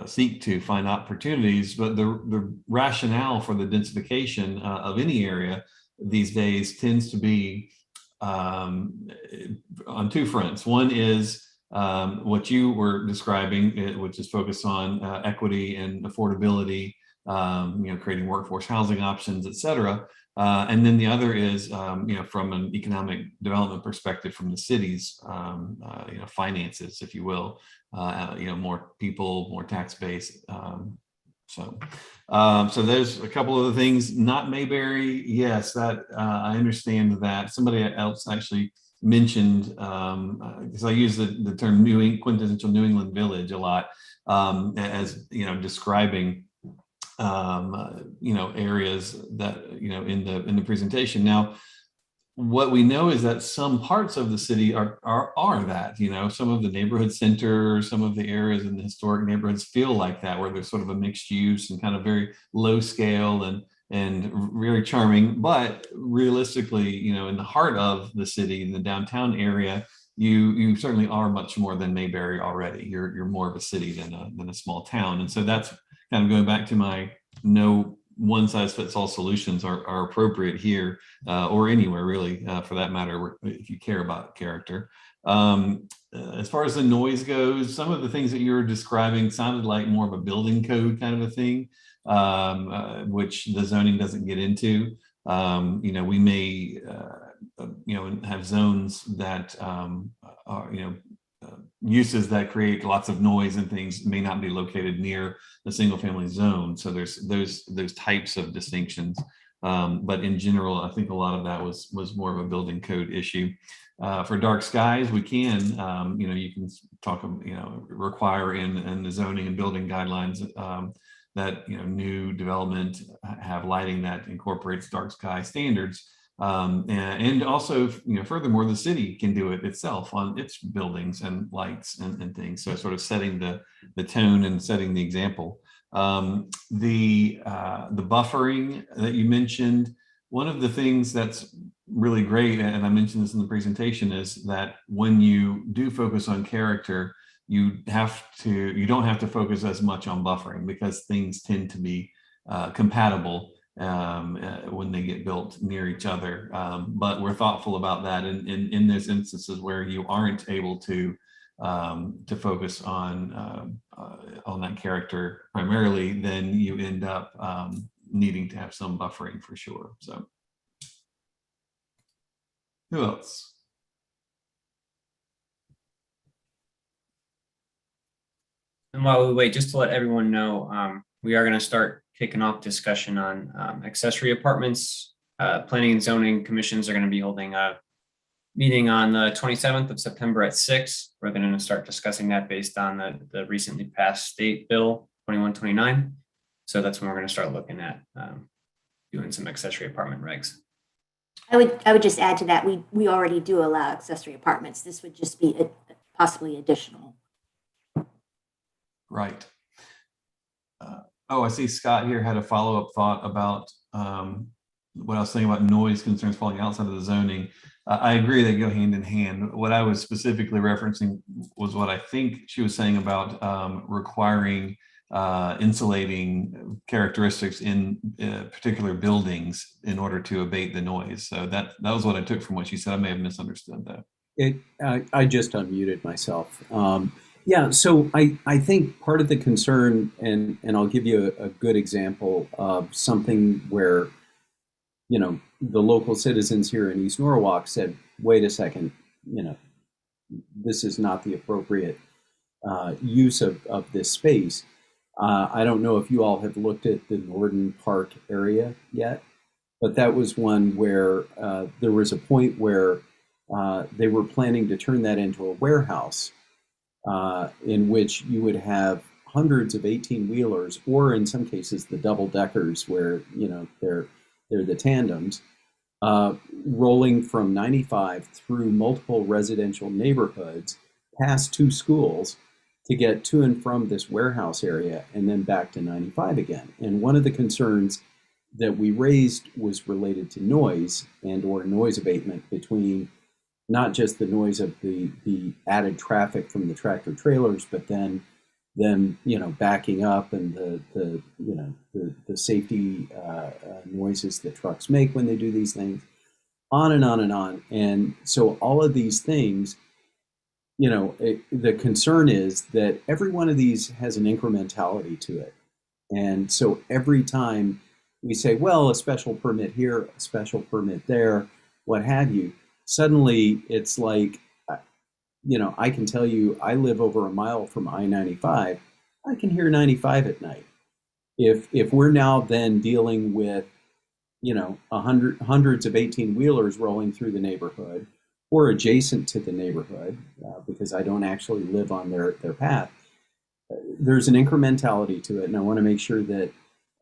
seek to find opportunities. But the rationale for the densification of any area these days tends to be on two fronts. One is what you were describing, which is focused on equity and affordability, creating workforce housing options, et cetera. And then the other is, from an economic development perspective, from the city's, finances, if you will, more people, more tax base. So there's a couple of the things. Not Mayberry, yes, that I understand that. Somebody else actually mentioned, because I use the term quintessential New England village a lot, as describing areas that in the presentation. Now, what we know is that some parts of the city are that, some of the neighborhood centers, some of the areas in the historic neighborhoods feel like that, where there's sort of a mixed use and kind of very low scale and very charming. But realistically, in the heart of the city, in the downtown area, you certainly are much more than Mayberry already. You're more of a city than a small town. And so that's kind of going back to my no one size fits all solutions are appropriate here or anywhere really, for that matter, if you care about character. As far as the noise goes, some of the things that you were describing sounded like more of a building code kind of a thing, which the zoning doesn't get into. We may, have zones that are, uses that create lots of noise and things may not be located near the single family zone. So there's those types of distinctions. But in general, I think a lot of that was more of a building code issue. For dark skies, we can, you can talk, require in the zoning and building guidelines that, new development have lighting that incorporates dark sky standards. And also, furthermore, the city can do it itself on its buildings and lights and things. So sort of setting the tone and setting the example. The buffering that you mentioned, one of the things that's really great, and I mentioned this in the presentation, is that when you do focus on character, you don't have to focus as much on buffering because things tend to be compatible when they get built near each other. But we're thoughtful about that. And in those instances where you aren't able to focus on that character primarily, then you end up needing to have some buffering for sure. So who else? And while we wait, just to let everyone know, we are going to start kicking off discussion on accessory apartments. Planning and zoning commissions are going to be holding a meeting on the 27th of September at 6. We're going to start discussing that based on the recently passed state bill 2129. So that's when we're going to start looking at doing some accessory apartment regs. I would just add to that, we already do allow accessory apartments. This would just be possibly additional. Right. I see Scott here had a follow-up thought about what I was saying about noise concerns falling outside of the zoning. I agree they go hand in hand. What I was specifically referencing was what I think she was saying about requiring insulating characteristics in particular buildings in order to abate the noise. So that was what I took from what she said. I may have misunderstood that. I just unmuted myself. Yeah, so I think part of the concern, and I'll give you a good example of something where, the local citizens here in East Norwalk said, wait a second, this is not the appropriate use of this space. I don't know if you all have looked at the Norden Park area yet, but that was one where there was a point where they were planning to turn that into a warehouse in which you would have hundreds of 18-wheelers, or in some cases the double-deckers where, they're the tandems, rolling from 95 through multiple residential neighborhoods past 2 schools to get to and from this warehouse area and then back to 95 again. And one of the concerns that we raised was related to noise and or noise abatement, between not just the noise of the added traffic from the tractor trailers, but then them, backing up and the safety noises that trucks make when they do these things, on and on and on. And so all of these things, the concern is that every one of these has an incrementality to it. And so every time we say, well, a special permit here, a special permit there, what have you, suddenly it's like, I can tell you, I live over a mile from I-95. I can hear 95 at night. If we're now then dealing with, hundreds of 18-wheelers rolling through the neighborhood or adjacent to the neighborhood, because I don't actually live on their path, there's an incrementality to it. And I want to make sure that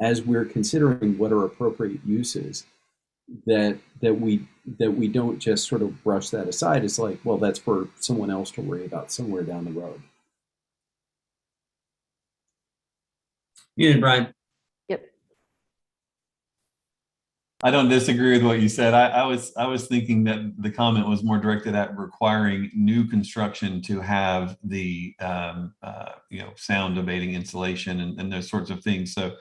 as we're considering what are appropriate uses, that we don't just sort of brush that aside. It's like, well, that's for someone else to worry about somewhere down the road. Muted, Brian. Yep. I don't disagree with what you said. I was thinking that the comment was more directed at requiring new construction to have the sound abating insulation and those sorts of things. So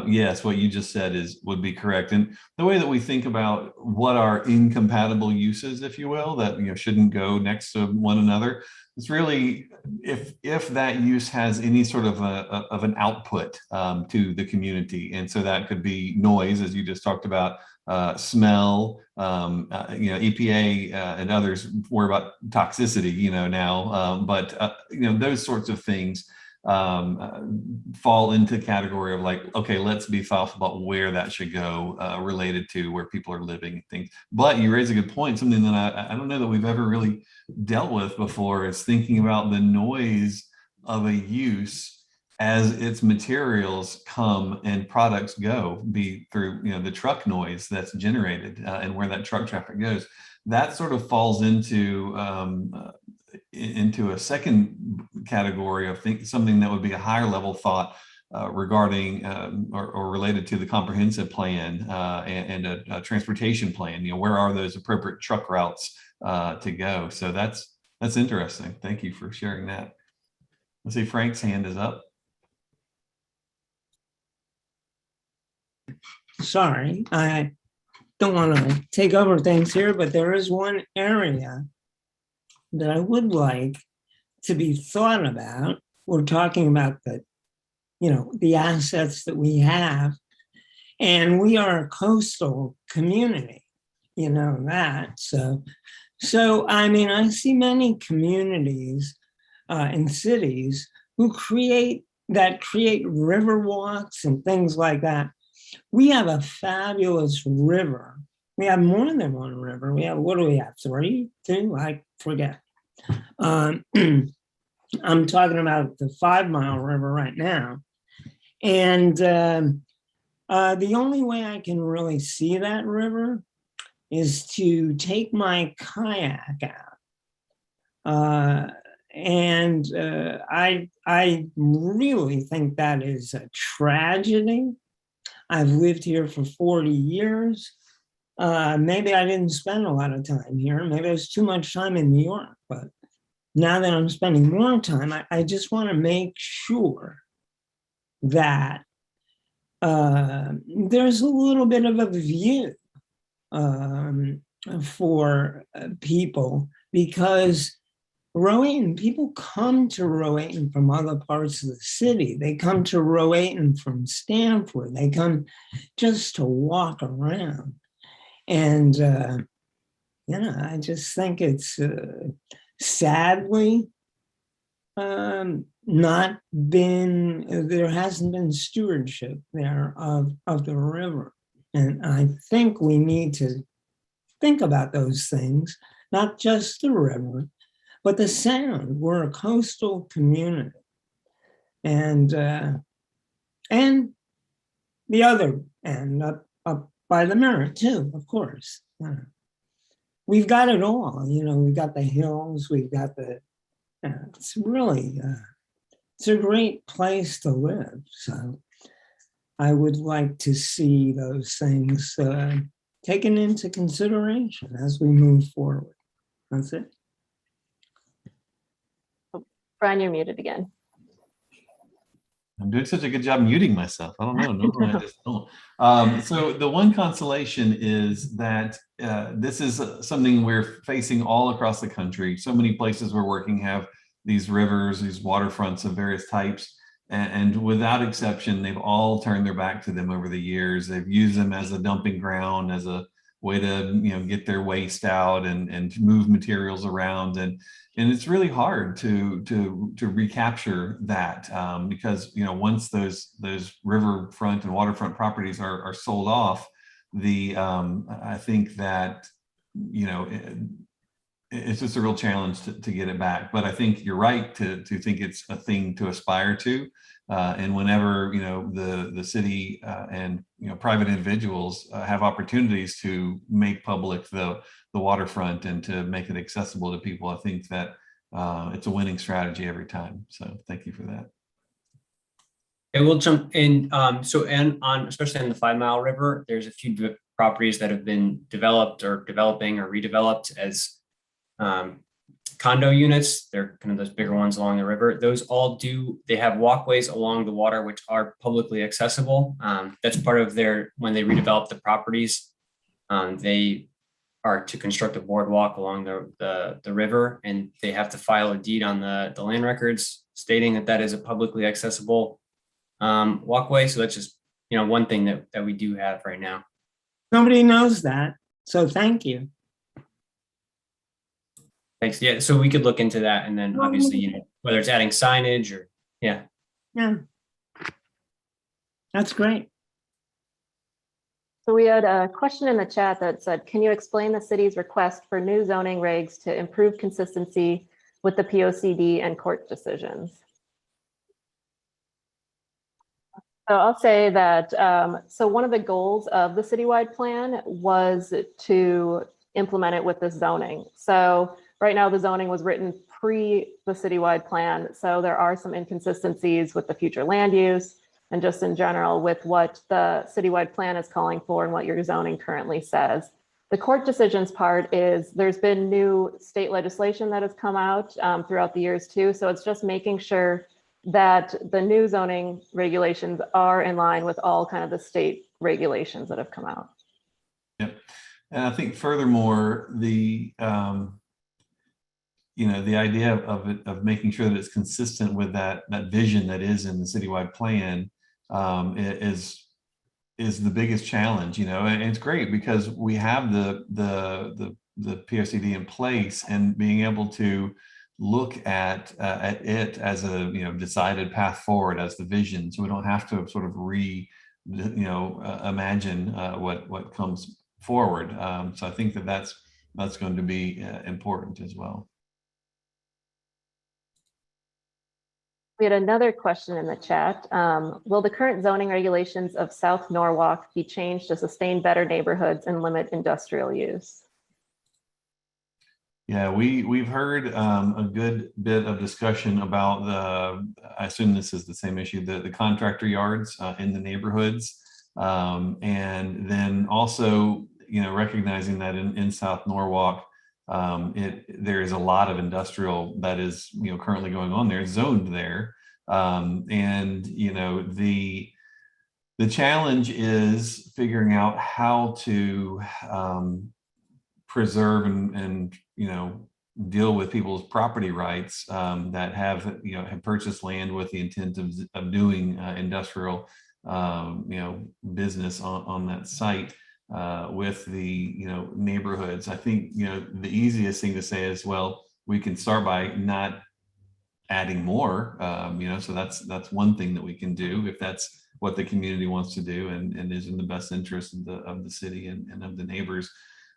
yes, what you just said would be correct. And the way that we think about what are incompatible uses, if you will, that shouldn't go next to one another, it's really if that use has any sort of an output to the community. And so that could be noise, as you just talked about, smell, EPA and others worry about toxicity, now, but those sorts of things fall into category of like, okay, let's be thoughtful about where that should go related to where people are living and things. But you raise a good point, something that I don't know that we've ever really dealt with before, is thinking about the noise of a use as its materials come and products go, be through the truck noise that's generated and where that truck traffic goes. That sort of falls into a second category of something that would be a higher level thought regarding or related to the comprehensive plan and a transportation plan. Where are those appropriate truck routes to go? So that's interesting. Thank you for sharing that. Let's see, Frank's hand is up. Sorry, I don't want to take over things here, but there is one area that I would like to be thought about. We're talking about the assets that we have, and we are a coastal community, that. So I mean, I see many communities in cities who create river walks and things like that. We have a fabulous river. We have more than one river. We have, what do we have? 3, 2, I forget. I'm talking about the 5 Mile River right now. And the only way I can really see that river is to take my kayak out. I really think that is a tragedy. I've lived here for 40 years. Maybe I didn't spend a lot of time here. Maybe there's too much time in New York, but now that I'm spending more time, I just want to make sure that there's a little bit of a view for people, because Rowayton, people come to Rowayton from other parts of the city. They come to Rowayton from Stanford. They come just to walk around. And, I just think it's sadly not been, there hasn't been stewardship there of the river. And I think we need to think about those things, not just the river, but the sound. We're a coastal community. And the other end, up by the Merritt too, of course. We've got it all, we've got the hills, we've got it's really, it's a great place to live. So I would like to see those things taken into consideration as we move forward. That's it. Brian, you're muted again. I'm doing such a good job muting myself. I don't know. Normally I just don't. So the one consolation is that this is something we're facing all across the country. So many places we're working have these rivers, these waterfronts of various types. And without exception, they've all turned their back to them over the years. They've used them as a dumping ground, as a way to get their waste out and move materials around. And it's really hard to recapture that because once those riverfront and waterfront properties are sold off, I think that it's just a real challenge to get it back. But I think you're right to think it's a thing to aspire to. And whenever the city and private individuals have opportunities to make public the waterfront and to make it accessible to people, I think that it's a winning strategy every time. So thank you for that. Okay, we'll jump in. Especially on the 5 Mile River, there's a few properties that have been developed or developing or redeveloped as condo units. They're kind of those bigger ones along the river. Those all they have walkways along the water, which are publicly accessible. That's part of when they redevelop the properties, they are to construct a boardwalk along the river, and they have to file a deed on the land records stating that is a publicly accessible walkway. So that's just, one thing that we do have right now. Nobody knows that, so thank you. Thanks. Yeah, so we could look into that, and then obviously, whether it's adding signage or, yeah. Yeah. That's great. So we had a question in the chat that said, can you explain the city's request for new zoning regs to improve consistency with the POCD and court decisions? So I'll say that, so one of the goals of the citywide plan was to implement it with this zoning. So right now the zoning was written pre the citywide plan. So there are some inconsistencies with the future land use and just in general with what the citywide plan is calling for and what your zoning currently says. The court decisions part is there's been new state legislation that has come out throughout the years too. So it's just making sure that the new zoning regulations are in line with all kind of the state regulations that have come out. Yep. And I think furthermore, the idea of making sure that it's consistent with that vision that is in the citywide plan is the biggest challenge, and it's great because we have the POCD in place, and being able to look at it as a decided path forward as the vision, so we don't have to sort of imagine what comes forward. So I think that's going to be important as well. We had another question in the chat. Will the current zoning regulations of South Norwalk be changed to sustain better neighborhoods and limit industrial use? Yeah, we've heard a good bit of discussion about I assume this is the same issue, the contractor yards in the neighborhoods. And then also, recognizing that in South Norwalk, there is a lot of industrial that is, currently going on there, zoned there. And, the challenge is figuring out how to preserve and deal with people's property rights that have purchased land with the intent of doing industrial business on that site with the neighborhoods. I think the easiest thing to say is, well, we can start by not adding more, so that's one thing that we can do if that's what the community wants to do and is in the best interest of the city and of the neighbors.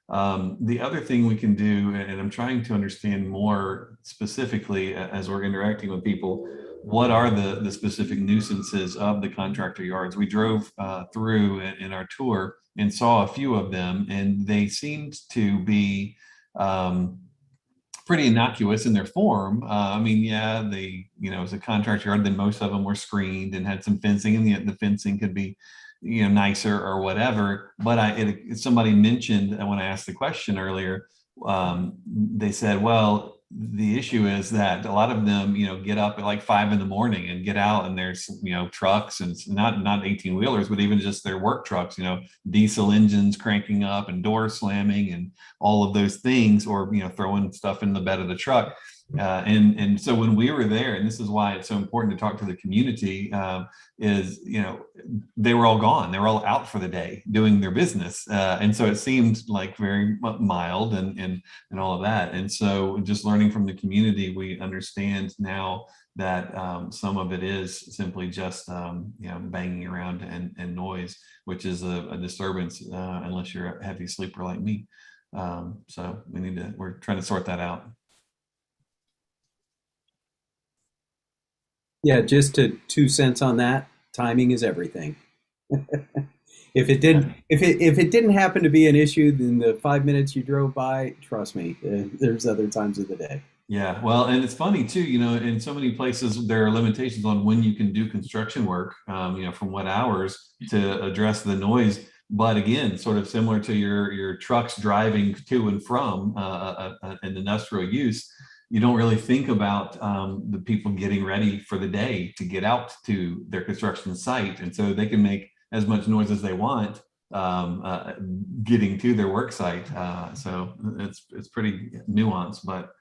The other thing we can do, and I'm trying to understand more specifically as we're interacting with people, what are the specific nuisances of the contractor yards? We drove through in our tour and saw a few of them, and they seemed to be pretty innocuous in their form. It was a contractor yard, then most of them were screened and had some fencing, and the fencing could be nicer or whatever. But somebody mentioned, when I asked the question earlier, they said, well, the issue is that a lot of them, get up at like 5 in the morning and get out, and there's, trucks, and it's not 18 wheelers, but even just their work trucks, diesel engines cranking up and doors slamming and all of those things, or, throwing stuff in the bed of the truck. And so when we were there, and this is why it's so important to talk to the community, is, they were all gone. They were all out for the day doing their business. And so it seemed like very mild and all of that. And so just learning from the community, we understand now that some of it is simply just, banging around and noise, which is a disturbance unless you're a heavy sleeper like me. So we're trying to sort that out. Yeah, just 2 cents on that. Timing is everything. If it didn't happen to be an issue in the 5 minutes you drove by, trust me, there's other times of the day. Yeah, well, and it's funny too, in so many places there are limitations on when you can do construction work, from what hours to address the noise. But again, sort of similar to your trucks driving to and from an industrial use, you don't really think about the people getting ready for the day to get out to their construction site. And so they can make as much noise as they want getting to their work site. So it's pretty nuanced, but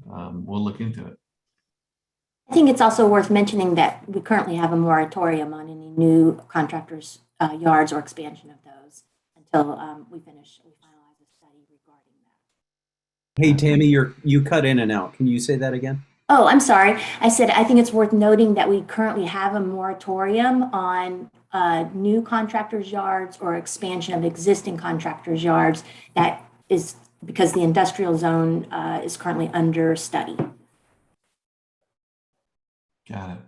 we'll look into it. I think it's also worth mentioning that we currently have a moratorium on any new contractors' yards or expansion of those until we finalize a study regarding that. Hey, Tammy, you cut in and out. Can you say that again? Oh, I'm sorry. I said I think it's worth noting that we currently have a moratorium on new contractors' yards or expansion of existing contractors' yards. That is because the industrial zone is currently under study. Got it.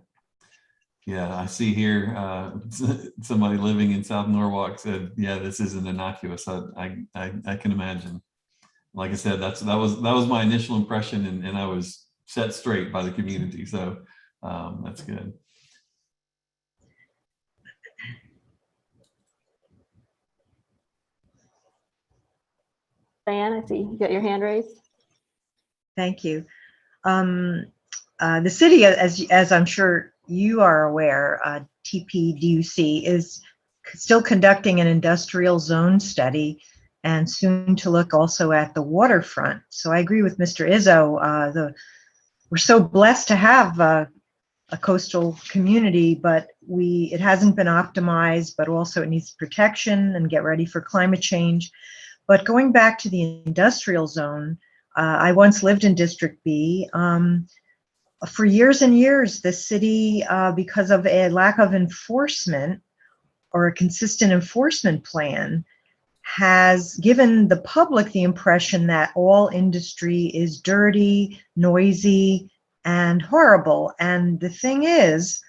Yeah, I see here somebody living in South Norwalk said, "Yeah, this isn't innocuous." I can imagine. Like I said, that was my initial impression, and I was set straight by the community. So that's good. Diane, I see you got your hand raised. Thank you. The city, as I'm sure you are aware, TPDUC is still conducting an industrial zone study and soon to look also at the waterfront. So I agree with Mr. Izzo. We're so blessed to have a coastal community, but it hasn't been optimized, but also it needs protection and get ready for climate change. But going back to the industrial zone, I once lived in District B. For years and years, the city, because of a lack of enforcement or a consistent enforcement plan, has given the public the impression that all industry is dirty, noisy, and horrible. And the thing is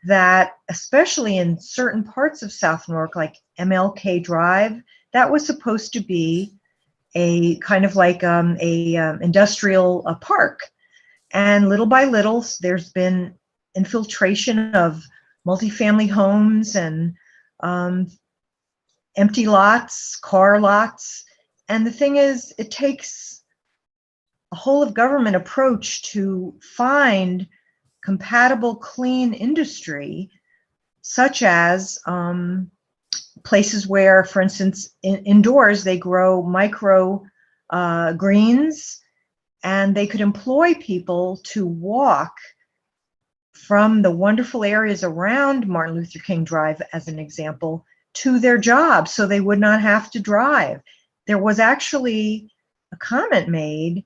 that, especially in certain parts of South Norwalk, like MLK Drive, that was supposed to be a kind of like a industrial park. And little by little, there's been infiltration of multifamily homes and empty lots, car lots. And the thing is, it takes a whole of government approach to find compatible, clean industry, such as places where, for instance, indoors, they grow micro greens, and they could employ people to walk from the wonderful areas around Martin Luther King Drive, as an example, to their jobs so they would not have to drive. There was actually a comment made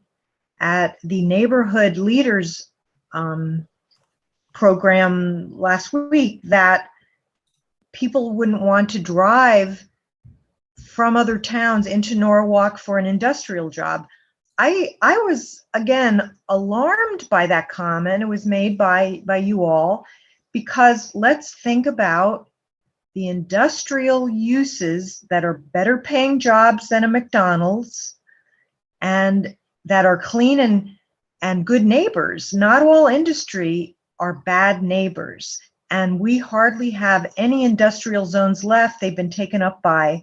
at the Neighborhood Leaders program last week that people wouldn't want to drive from other towns into Norwalk for an industrial job. I was, again, alarmed by that comment. It was made by you all, because let's think about the industrial uses that are better paying jobs than a McDonald's and that are clean and good neighbors. Not all industry are bad neighbors. And we hardly have any industrial zones left. They've been taken up by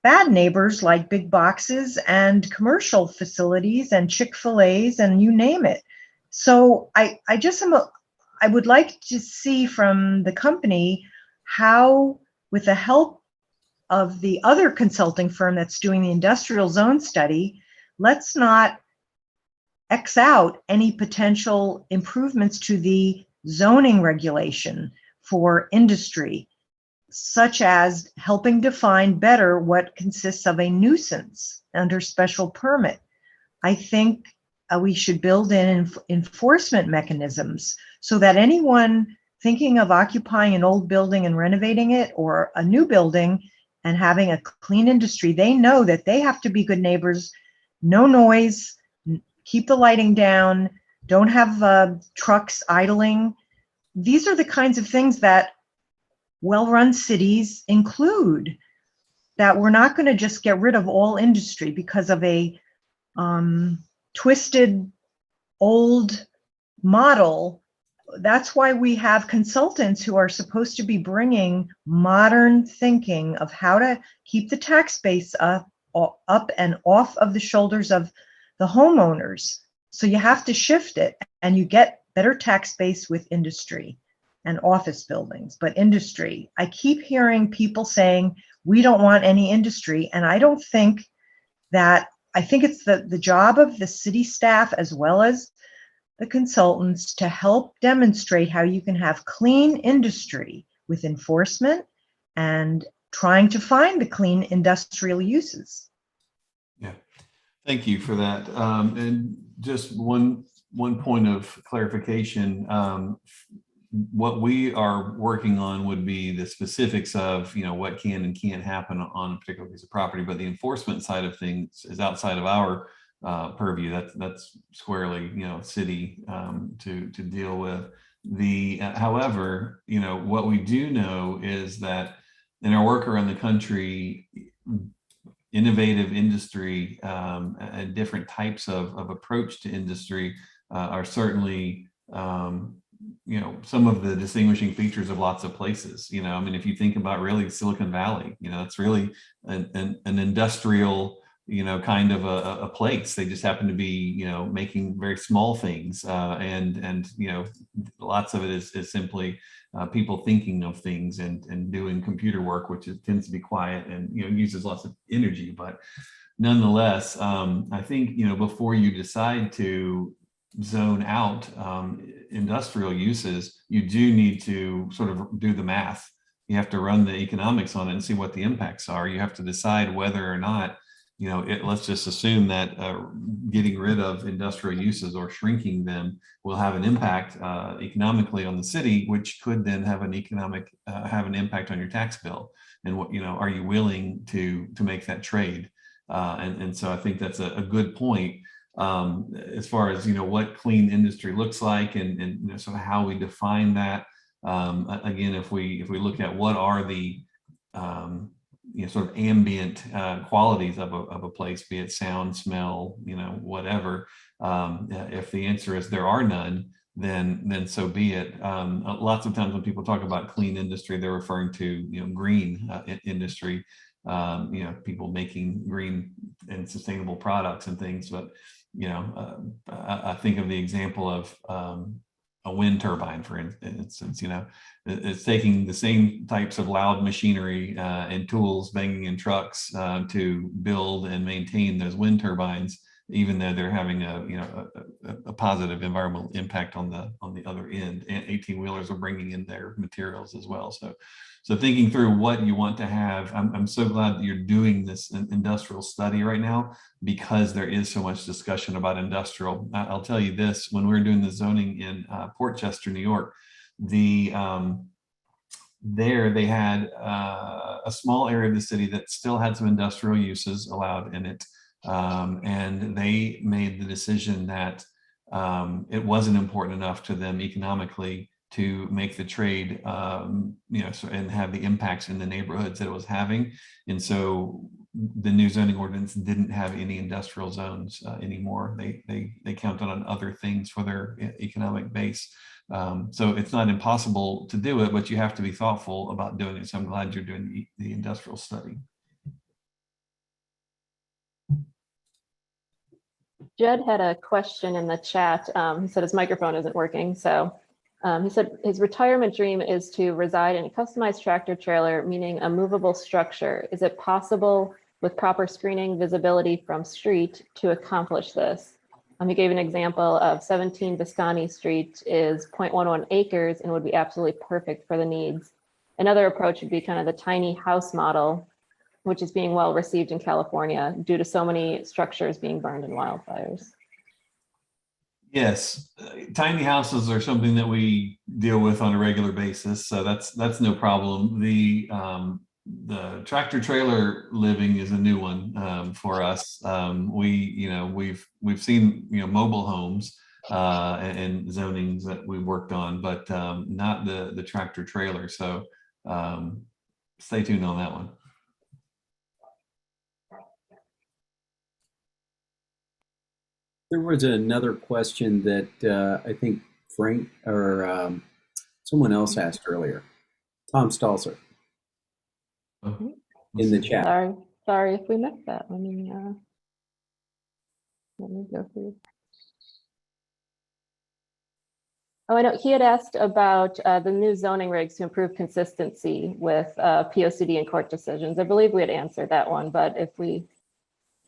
bad neighbors like big boxes and commercial facilities and Chick-fil-A's and you name it. So I would like to see from the company how, with the help of the other consulting firm that's doing the industrial zone study, let's not X out any potential improvements to the zoning regulation for industry, such as helping define better what consists of a nuisance under special permit. I think we should build in enforcement mechanisms so that anyone thinking of occupying an old building and renovating it, or a new building and having a clean industry, they know that they have to be good neighbors, no noise, keep the lighting down, don't have trucks idling. These are the kinds of things that well-run cities include, that we're not going to just get rid of all industry because of a twisted old model. That's why we have consultants who are supposed to be bringing modern thinking of how to keep the tax base up and off of the shoulders of the homeowners. So you have to shift it, and you get better tax base with industry and office buildings. But industry, I keep hearing people saying, we don't want any industry. And I don't think that, I think it's the job of the city staff as well as the consultants to help demonstrate how you can have clean industry with enforcement and trying to find the clean industrial uses. Yeah, thank you for that. And just one point of clarification. What we are working on would be the specifics of, what can and can't happen on a particular piece of property, but the enforcement side of things is outside of our purview. That's squarely, city to deal with. However, what we do know is that in our work around the country, innovative industry and different types of approach to industry are certainly some of the distinguishing features of lots of places. If you think about really Silicon Valley, it's really an industrial kind of a place. They just happen to be making very small things, and lots of it is simply people thinking of things and doing computer work, which tends to be quiet and uses lots of energy. But nonetheless, I think before you decide to zone out industrial uses, you do need to sort of do the math. You have to run the economics on it and see what the impacts are. You have to decide whether or not, let's just assume that getting rid of industrial uses or shrinking them will have an impact economically on the city, which could then have an impact on your tax bill. And what, are you willing to make that trade? And so I think that's a good point. As far as what clean industry looks like and sort of how we define that. Again, if we look at what are the sort of ambient qualities of a place, be it sound, smell, whatever. If the answer is there are none, then so be it. Lots of times when people talk about clean industry, they're referring to green industry. People making green and sustainable products and things, but I think of the example of a wind turbine, for instance. It's taking the same types of loud machinery and tools banging in trucks to build and maintain those wind turbines, even though they're having a positive environmental impact on the other end. And 18-wheelers are bringing in their materials as well. So thinking through what you want to have, I'm so glad that you're doing this industrial study right now, because there is so much discussion about industrial. I'll tell you this: when we were doing the zoning in Port Chester, New York, there they had a small area of the city that still had some industrial uses allowed in it. And they made the decision that it wasn't important enough to them economically to make the trade, and have the impacts in the neighborhoods that it was having. And so the new zoning ordinance didn't have any industrial zones anymore. They counted on other things for their economic base. So it's not impossible to do it, but you have to be thoughtful about doing it. So I'm glad you're doing the industrial study. Jed had a question in the chat. He said his microphone isn't working. So he said his retirement dream is to reside in a customized tractor trailer, meaning a movable structure. Is it possible with proper screening visibility from street to accomplish this? He gave an example of 17 Visconti Street is 0.11 acres and would be absolutely perfect for the needs. Another approach would be kind of the tiny house model, which is being well received in California due to so many structures being burned in wildfires. Yes, tiny houses are something that we deal with on a regular basis, so that's no problem. The tractor trailer living is a new one for us. We've seen mobile homes and zonings that we worked on, but not the tractor trailer. So stay tuned on that one. There was another question that I think Frank or someone else asked earlier. Tom Stalzer in the chat. Sorry if we missed that. Let me go through. Oh, I know he had asked about the new zoning regs to improve consistency with POCD and court decisions. I believe we had answered that one, but if we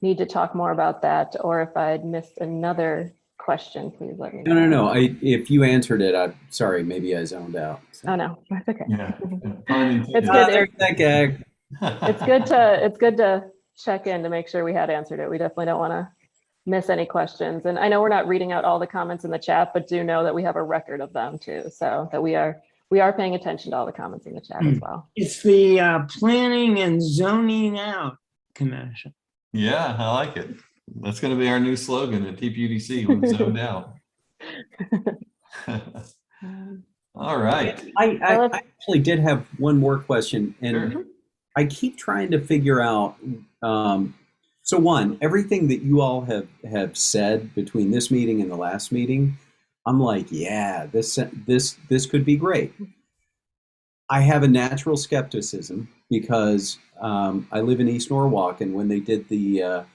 need to talk more about that, or if I'd missed another question, please let me know. No. If you answered it, I'm sorry. Maybe I zoned out. So. Oh, no, that's okay. Yeah. It's Ah, good. there's that gag. It's good to check in to make sure we had answered it. We definitely don't want to miss any questions. And I know we're not reading out all the comments in the chat, but do know that we have a record of them too. So that we are paying attention to all the comments in the chat as well. It's the Planning and Zoning Out Commission. Yeah, I like it. That's going to be our new slogan at TPUDC. We've zoned out. All right. I actually did have one more question, and Sure. I keep trying to figure out. So one, everything that you all have said between this meeting and the last meeting, I'm like, yeah, this could be great. I have a natural skepticism because I live in East Norwalk, and when they did the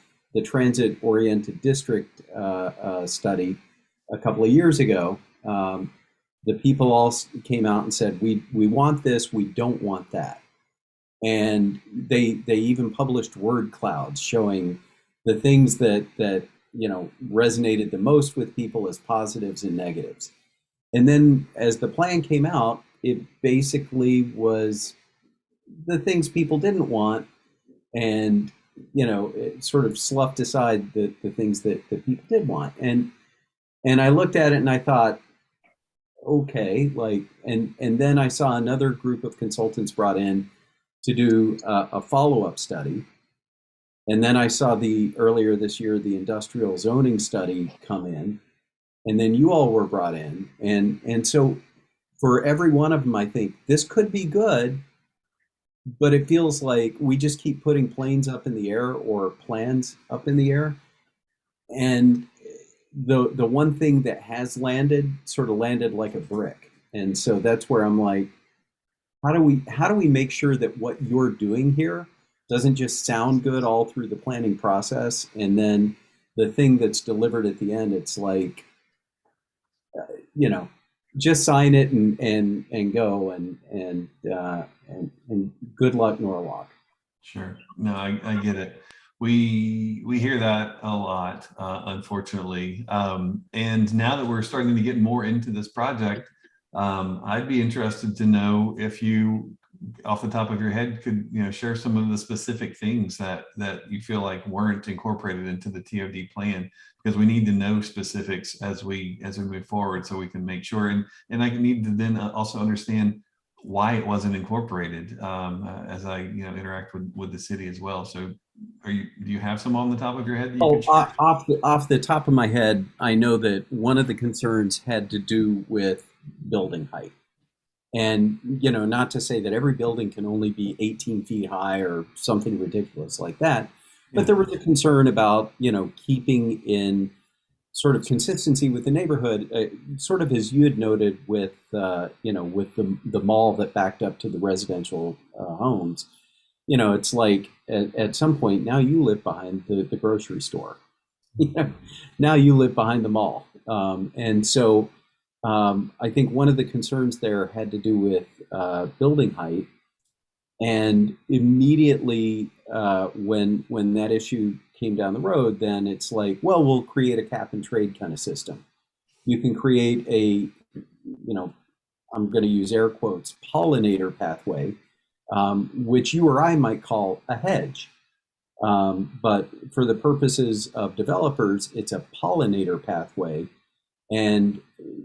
transit-oriented district study a couple of years ago, the people all came out and said, we want this, we don't want that. And they even published word clouds showing the things that resonated the most with people as positives and negatives. And then as the plan came out, it basically was the things people didn't want, and it sort of sloughed aside the things that people did want. And I looked at it and I thought, okay, and then I saw another group of consultants brought in to do a follow-up study. And then I saw earlier this year, the industrial zoning study come in, and then you all were brought in. And so for every one of them, I think this could be good, but it feels like we just keep putting planes up in the air or plans up in the air. And the one thing that has landed sort of landed like a brick. And so that's where I'm like, how do we make sure that what you're doing here doesn't just sound good all through the planning process, and then the thing that's delivered at the end, it's like, just sign it and go and good luck, Norwalk. Sure. No, I get it. We hear that a lot, unfortunately. And now that we're starting to get more into this project, I'd be interested to know if you, off the top of your head, could share some of the specific things that you feel like weren't incorporated into the TOD plan, because we need to know specifics as we move forward, so we can make sure. And I need to then also understand why it wasn't incorporated as I interact with the city as well. So do you have some on the top of your head? Off the top of my head, I know that one of the concerns had to do with building height. And, not to say that every building can only be 18 feet high or something ridiculous like that, but there was a concern about, keeping in sort of consistency with the neighborhood, sort of as you had noted with, with the mall that backed up to the residential homes. It's like at some point now you live behind the grocery store. Now you live behind the mall. And so I think one of the concerns there had to do with building height. And immediately when that issue came down the road, then it's like, well, we'll create a cap and trade kind of system. You can create a, I'm going to use air quotes, pollinator pathway, which you or I might call a hedge. But for the purposes of developers, it's a pollinator pathway, and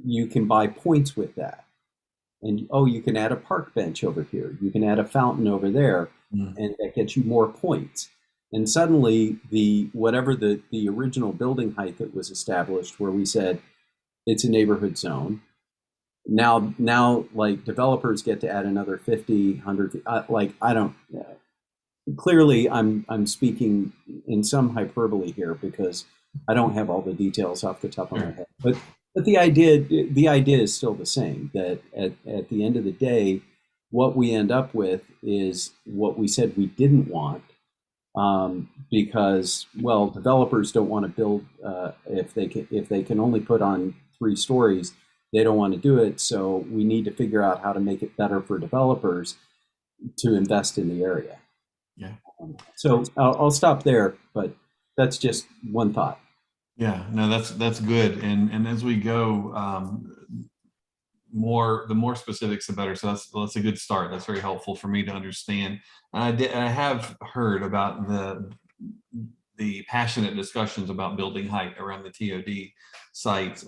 you can buy points with that. And you can add a park bench over here. You can add a fountain over there, and that gets you more points. And suddenly, whatever the original building height that was established, where we said it's a neighborhood zone, now like developers get to add another 50, 100. I don't. Clearly, I'm speaking in some hyperbole here because I don't have all the details off the top of my head. But the idea is still the same, that at the end of the day, what we end up with is what we said we didn't want, because, well, developers don't want to build if they can only put on 3 stories. They don't want to do it, so we need to figure out how to make it better for developers to invest in the area. Yeah. So I'll stop there, but that's just one thought. Yeah, no, that's good. And as we go, the more specifics, the better. So that's a good start. That's very helpful for me to understand. And I have heard about the passionate discussions about building height around the TOD site.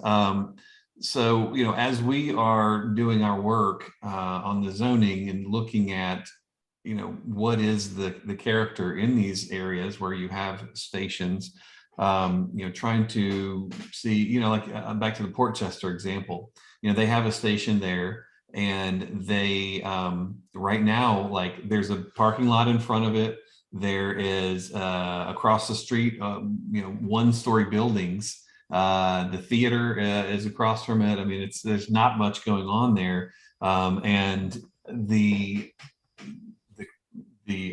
So, as we are doing our work on the zoning and looking at, what is the character in these areas where you have stations, trying to see, like back to the Portchester example, they have a station there, and they right now, like, there's a parking lot in front of it. There is across the street, 1-story buildings. The theater is across from it. I mean, there's not much going on there, and the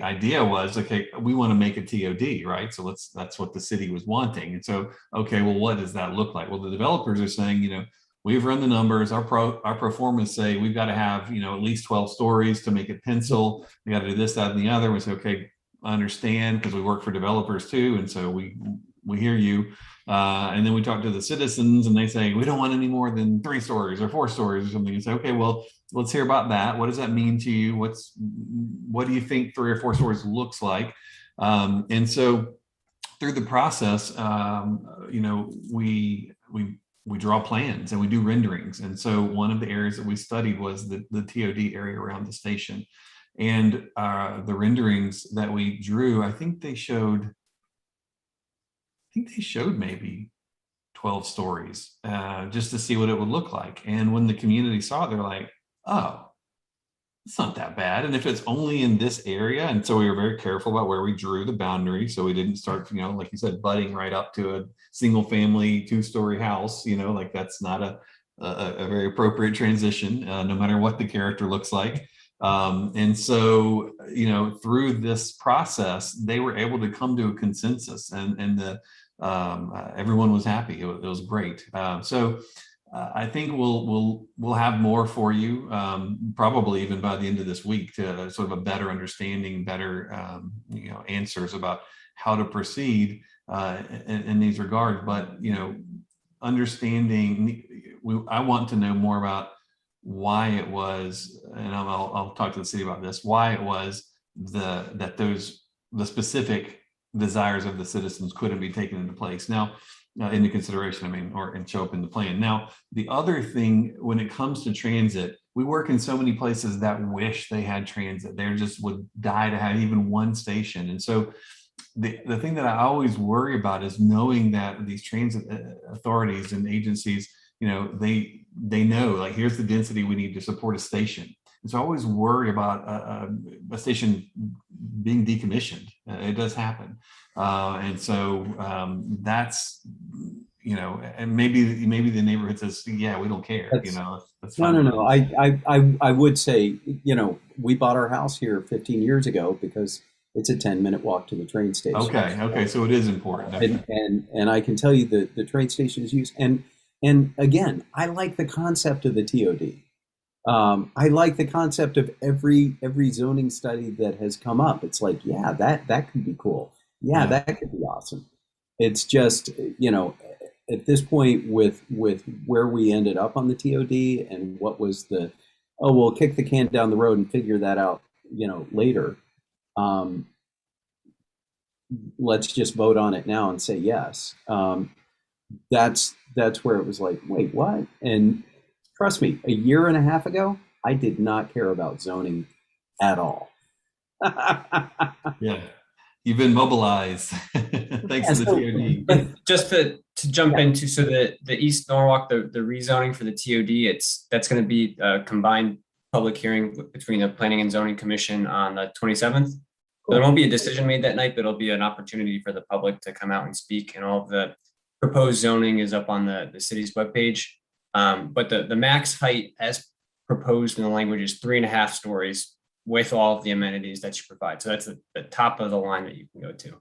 idea was, okay, we want to make a TOD, right? So that's what the city was wanting. And so, okay, well, what does that look like? Well, the developers are saying, we've run the numbers. Our pro formas say we've got to have, at least 12 stories to make it pencil. We got to do this, that, and the other. We say, okay, I understand, because we work for developers too. And so we hear you. And then we talk to the citizens, and they say, we don't want any more than 3 stories or 4 stories or something. And say, okay, well, let's hear about that. What does that mean to you? What do you think 3 or 4 stories looks like? And so through the process, we draw plans and we do renderings. And so one of the areas that we studied was the TOD area around the station. And the renderings that we drew, I think they showed maybe 12 stories, just to see what it would look like. And when the community saw it, they're like, oh, it's not that bad. And if it's only in this area, and so we were very careful about where we drew the boundary, so we didn't start, like you said, butting right up to a single family 2-story house, like that's not a very appropriate transition, no matter what the character looks like. And so, through this process, they were able to come to a consensus, and everyone was happy. It was great. So I think we'll have more for you, probably even by the end of this week, to sort of a better understanding, better answers about how to proceed in these regards. But understanding, I want to know more about why it was, and I'll talk to the city about this, why it was the specific desires of the citizens couldn't be taken into place now, into consideration, and show up in the plan. Now, the other thing, when it comes to transit, we work in so many places that wish they had transit. They just would die to have even one station. And so the thing that I always worry about is knowing that these transit authorities and agencies, they know, like, here's the density we need to support a station. And so I always worry about a station being decommissioned. It does happen. And so that's, and maybe the neighborhood says, yeah, we don't care. That's fine. No. I would say, we bought our house here 15 years ago because it's a 10-minute walk to the train station. Okay. So it is important. And I can tell you that the train station is used. And again, I like the concept of the TOD. I like the concept of every zoning study that has come up. It's like, yeah, that could be cool. Yeah, that could be awesome. It's just, at this point with where we ended up on the TOD and what was we'll kick the can down the road and figure that out, later. Let's just vote on it now and say yes. That's where it was like, wait, what? And trust me, a year and a half ago, I did not care about zoning at all. Yeah, you've been mobilized thanks to the TOD. Just to jump into, so the East Norwalk, the rezoning for the TOD, that's going to be a combined public hearing between the Planning and Zoning Commission on the 27th. So there won't be a decision made that night, but it'll be an opportunity for the public to come out and speak, and all of the proposed zoning is up on the city's webpage. But the max height as proposed in the language is 3.5 stories with all of the amenities that you provide. So that's the top of the line that you can go to.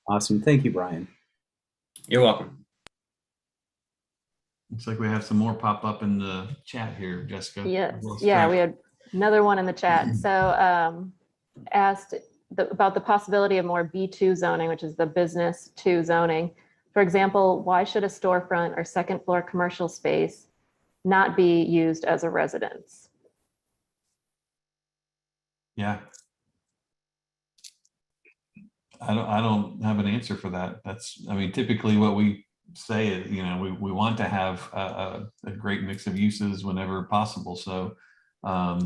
Awesome. Thank you, Brian. You're welcome. Looks like we have some more pop up in the chat here, Jessica. Yes, Lost yeah, track. we had another one in the chat. So asked about the possibility of more B2 zoning, which is the business 2 zoning. For example, why should a storefront or second floor commercial space not be used as a residence? Yeah. I don't have an answer for that. That's, I mean, typically what we say is, you know, we want to have a great mix of uses whenever possible. So I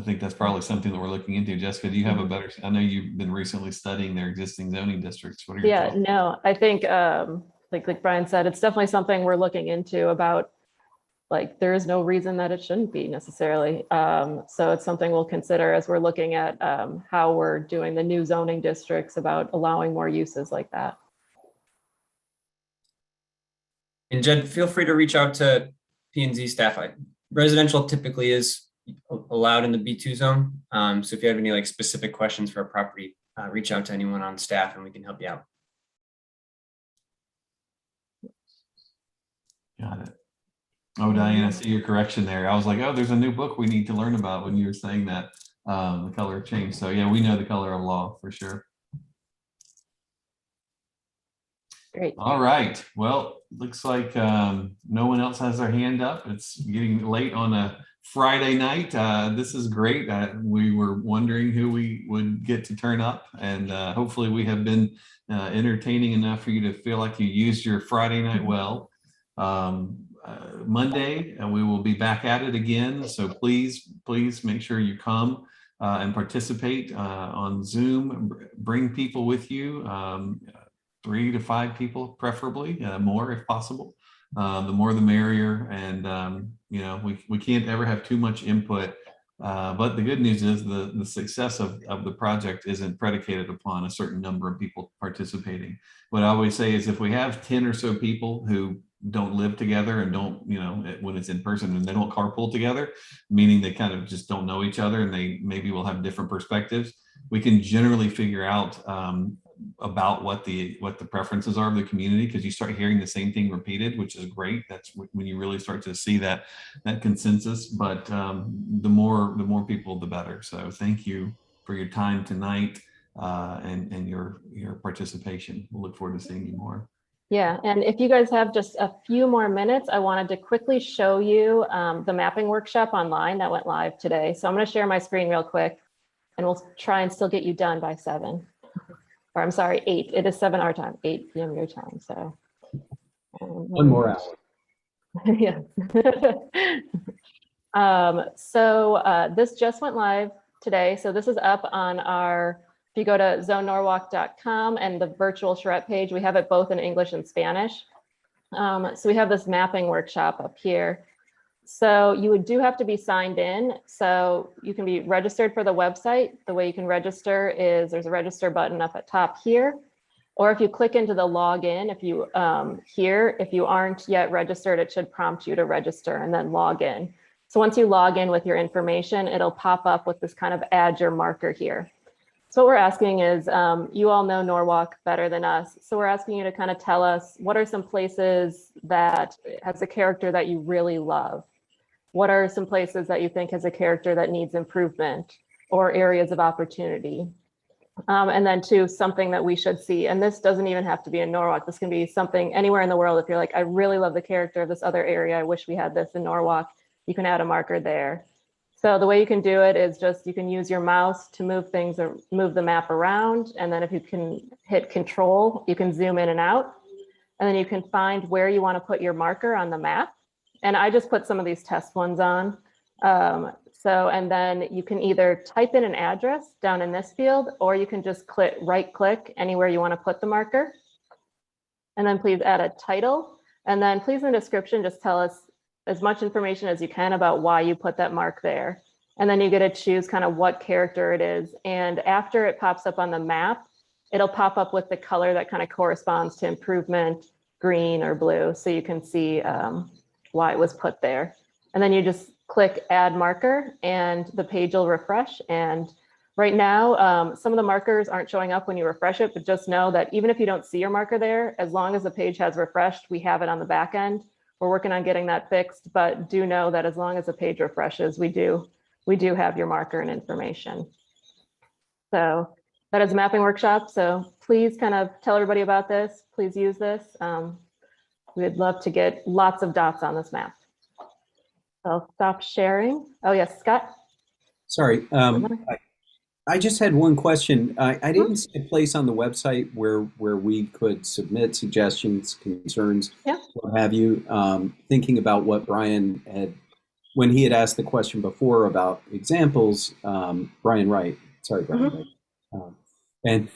think that's probably something that we're looking into. Jessica, do you have a better, I know you've been recently studying their existing zoning districts. What are your Yeah, thoughts? no, I think like Brian said, it's definitely something we're looking into about, like, there is no reason that it shouldn't be necessarily. So it's something we'll consider as we're looking at how we're doing the new zoning districts about allowing more uses like that. And Jed, feel free to reach out to P&Z staff. Residential typically is allowed in the B2 zone. So if you have any like specific questions for a property, reach out to anyone on staff and we can help you out. Got it. Oh, Diane, I see your correction there. I was like, oh, there's a new book we need to learn about when you were saying that, the color change. So yeah, we know the color of law for sure. Great. All right. Well, looks like no one else has their hand up. It's getting late on a Friday night. This is great. We were wondering who we would get to turn up, and hopefully we have been entertaining enough for you to feel like you used your Friday night well. Monday, and we will be back at it again. So please make sure you come and participate on Zoom. Bring people with you, 3 to 5 people, preferably more if possible. The more the merrier. And you know, we can't ever have too much input. But the good news is the success of the project isn't predicated upon a certain number of people participating. What I always say is if we have 10 or so people who don't live together and don't, you know, when it's in person and they don't carpool together, meaning they kind of just don't know each other and they maybe will have different perspectives, we can generally figure out about what the preferences are of the community, because you start hearing the same thing repeated, which is great. That's when you really start to see that consensus. But the more people, the better. So thank you for your time tonight and your participation. We'll look forward to seeing you more. Yeah, and if you guys have just a few more minutes, I wanted to quickly show you the mapping workshop online that went live today. So I'm going to share my screen real quick, and we'll try and still get you done by 7. Or I'm sorry, 8. It is 7 our time, 8 p.m. your time. So 1 more hour. yeah. This just went live today. So this is up on our, if you go to zonenorwalk.com and the virtual charrette page, we have it both in English and Spanish. So we have this mapping workshop up here. So you do have to be signed in. So you can be registered for the website. The way you can register is there's a register button up at top here. Or if you click into the login, if you if you aren't yet registered, it should prompt you to register and then log in. So once you log in with your information, it'll pop up with this kind of add your marker here. So what we're asking is, you all know Norwalk better than us. So we're asking you to kind of tell us what are some places that has a character that you really love? What are some places that you think has a character that needs improvement or areas of opportunity? And then 2, something that we should see. And this doesn't even have to be in Norwalk. This can be something anywhere in the world. If you're like, I really love the character of this other area, I wish we had this in Norwalk, you can add a marker there. So the way you can do it is just, you can use your mouse to move things or move the map around. And then if you can hit Control, you can zoom in and out. And then you can find where you want to put your marker on the map. And I just put some of these test ones on. And then you can either type in an address down in this field, or you can just right click anywhere you want to put the marker. And then please add a title. And then please in the description, just tell us as much information as you can about why you put that mark there. And then you get to choose kind of what character it is. And after it pops up on the map, it'll pop up with the color that kind of corresponds to improvement, green or blue. So you can see why it was put there. And then you just click add marker and the page will refresh and Right now, some of the markers aren't showing up when you refresh it, but just know that even if you don't see your marker there, as long as the page has refreshed, we have it on the back end. We're working on getting that fixed, but do know that as long as the page refreshes, we do have your marker and information. So that is a mapping workshop. So please kind of tell everybody about this. Please use this. We'd love to get lots of dots on this map. I'll stop sharing. Oh yes, Scott. Sorry, I just had one question. I didn't see a place on the website where we could submit suggestions, concerns, what have you. Thinking about what Brian had, when he had asked the question before about examples, Brian Wright, sorry, Brian Wright.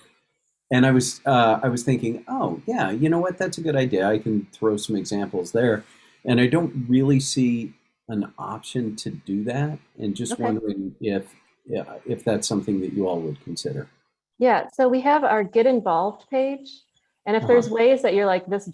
And I was thinking, oh yeah, you know what, that's a good idea. I can throw some examples there. And I don't really see an option to do that. And just wondering if that's something that you all would consider. Yeah, so we have our Get Involved page. And if there's ways that you're like, this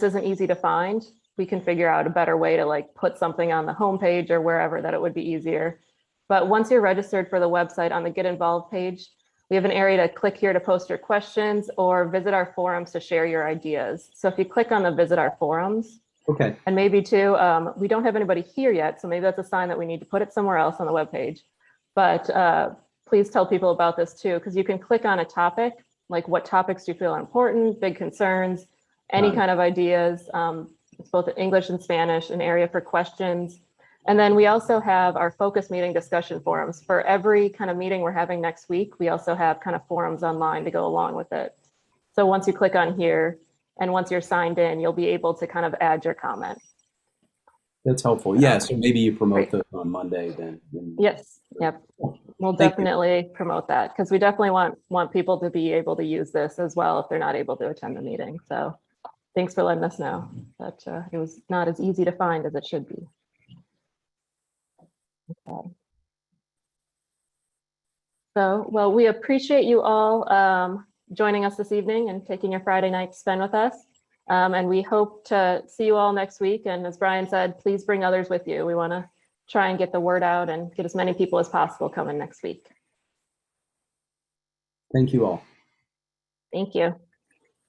isn't easy to find, we can figure out a better way to like put something on the homepage or wherever that it would be easier. But once you're registered for the website on the Get Involved page, we have an area to click here to post your questions or visit our forums to share your ideas. So if you click on the Visit Our Forums, and maybe too, we don't have anybody here yet, so maybe that's a sign that we need to put it somewhere else on the webpage. But please tell people about this too, because you can click on a topic, like what topics do you feel are important, big concerns, any kind of ideas. It's both English and Spanish, an area for questions. And then we also have our focus meeting discussion forums. For every kind of meeting we're having next week, we also have kind of forums online to go along with it. So once you click on here and once you're signed in, you'll be able to kind of add your comment. That's helpful. Yeah, so maybe you promote those on Monday then. Yes, yep. We'll definitely promote that because we definitely want people to be able to use this as well if they're not able to attend the meeting. So thanks for letting us know that it was not as easy to find as it should be. Okay. So, well, we appreciate you all joining us this evening and taking your Friday night to spend with us. And we hope to see you all next week. And as Brian said, please bring others with you. We want to try and get the word out and get as many people as possible coming next week. Thank you all. Thank you.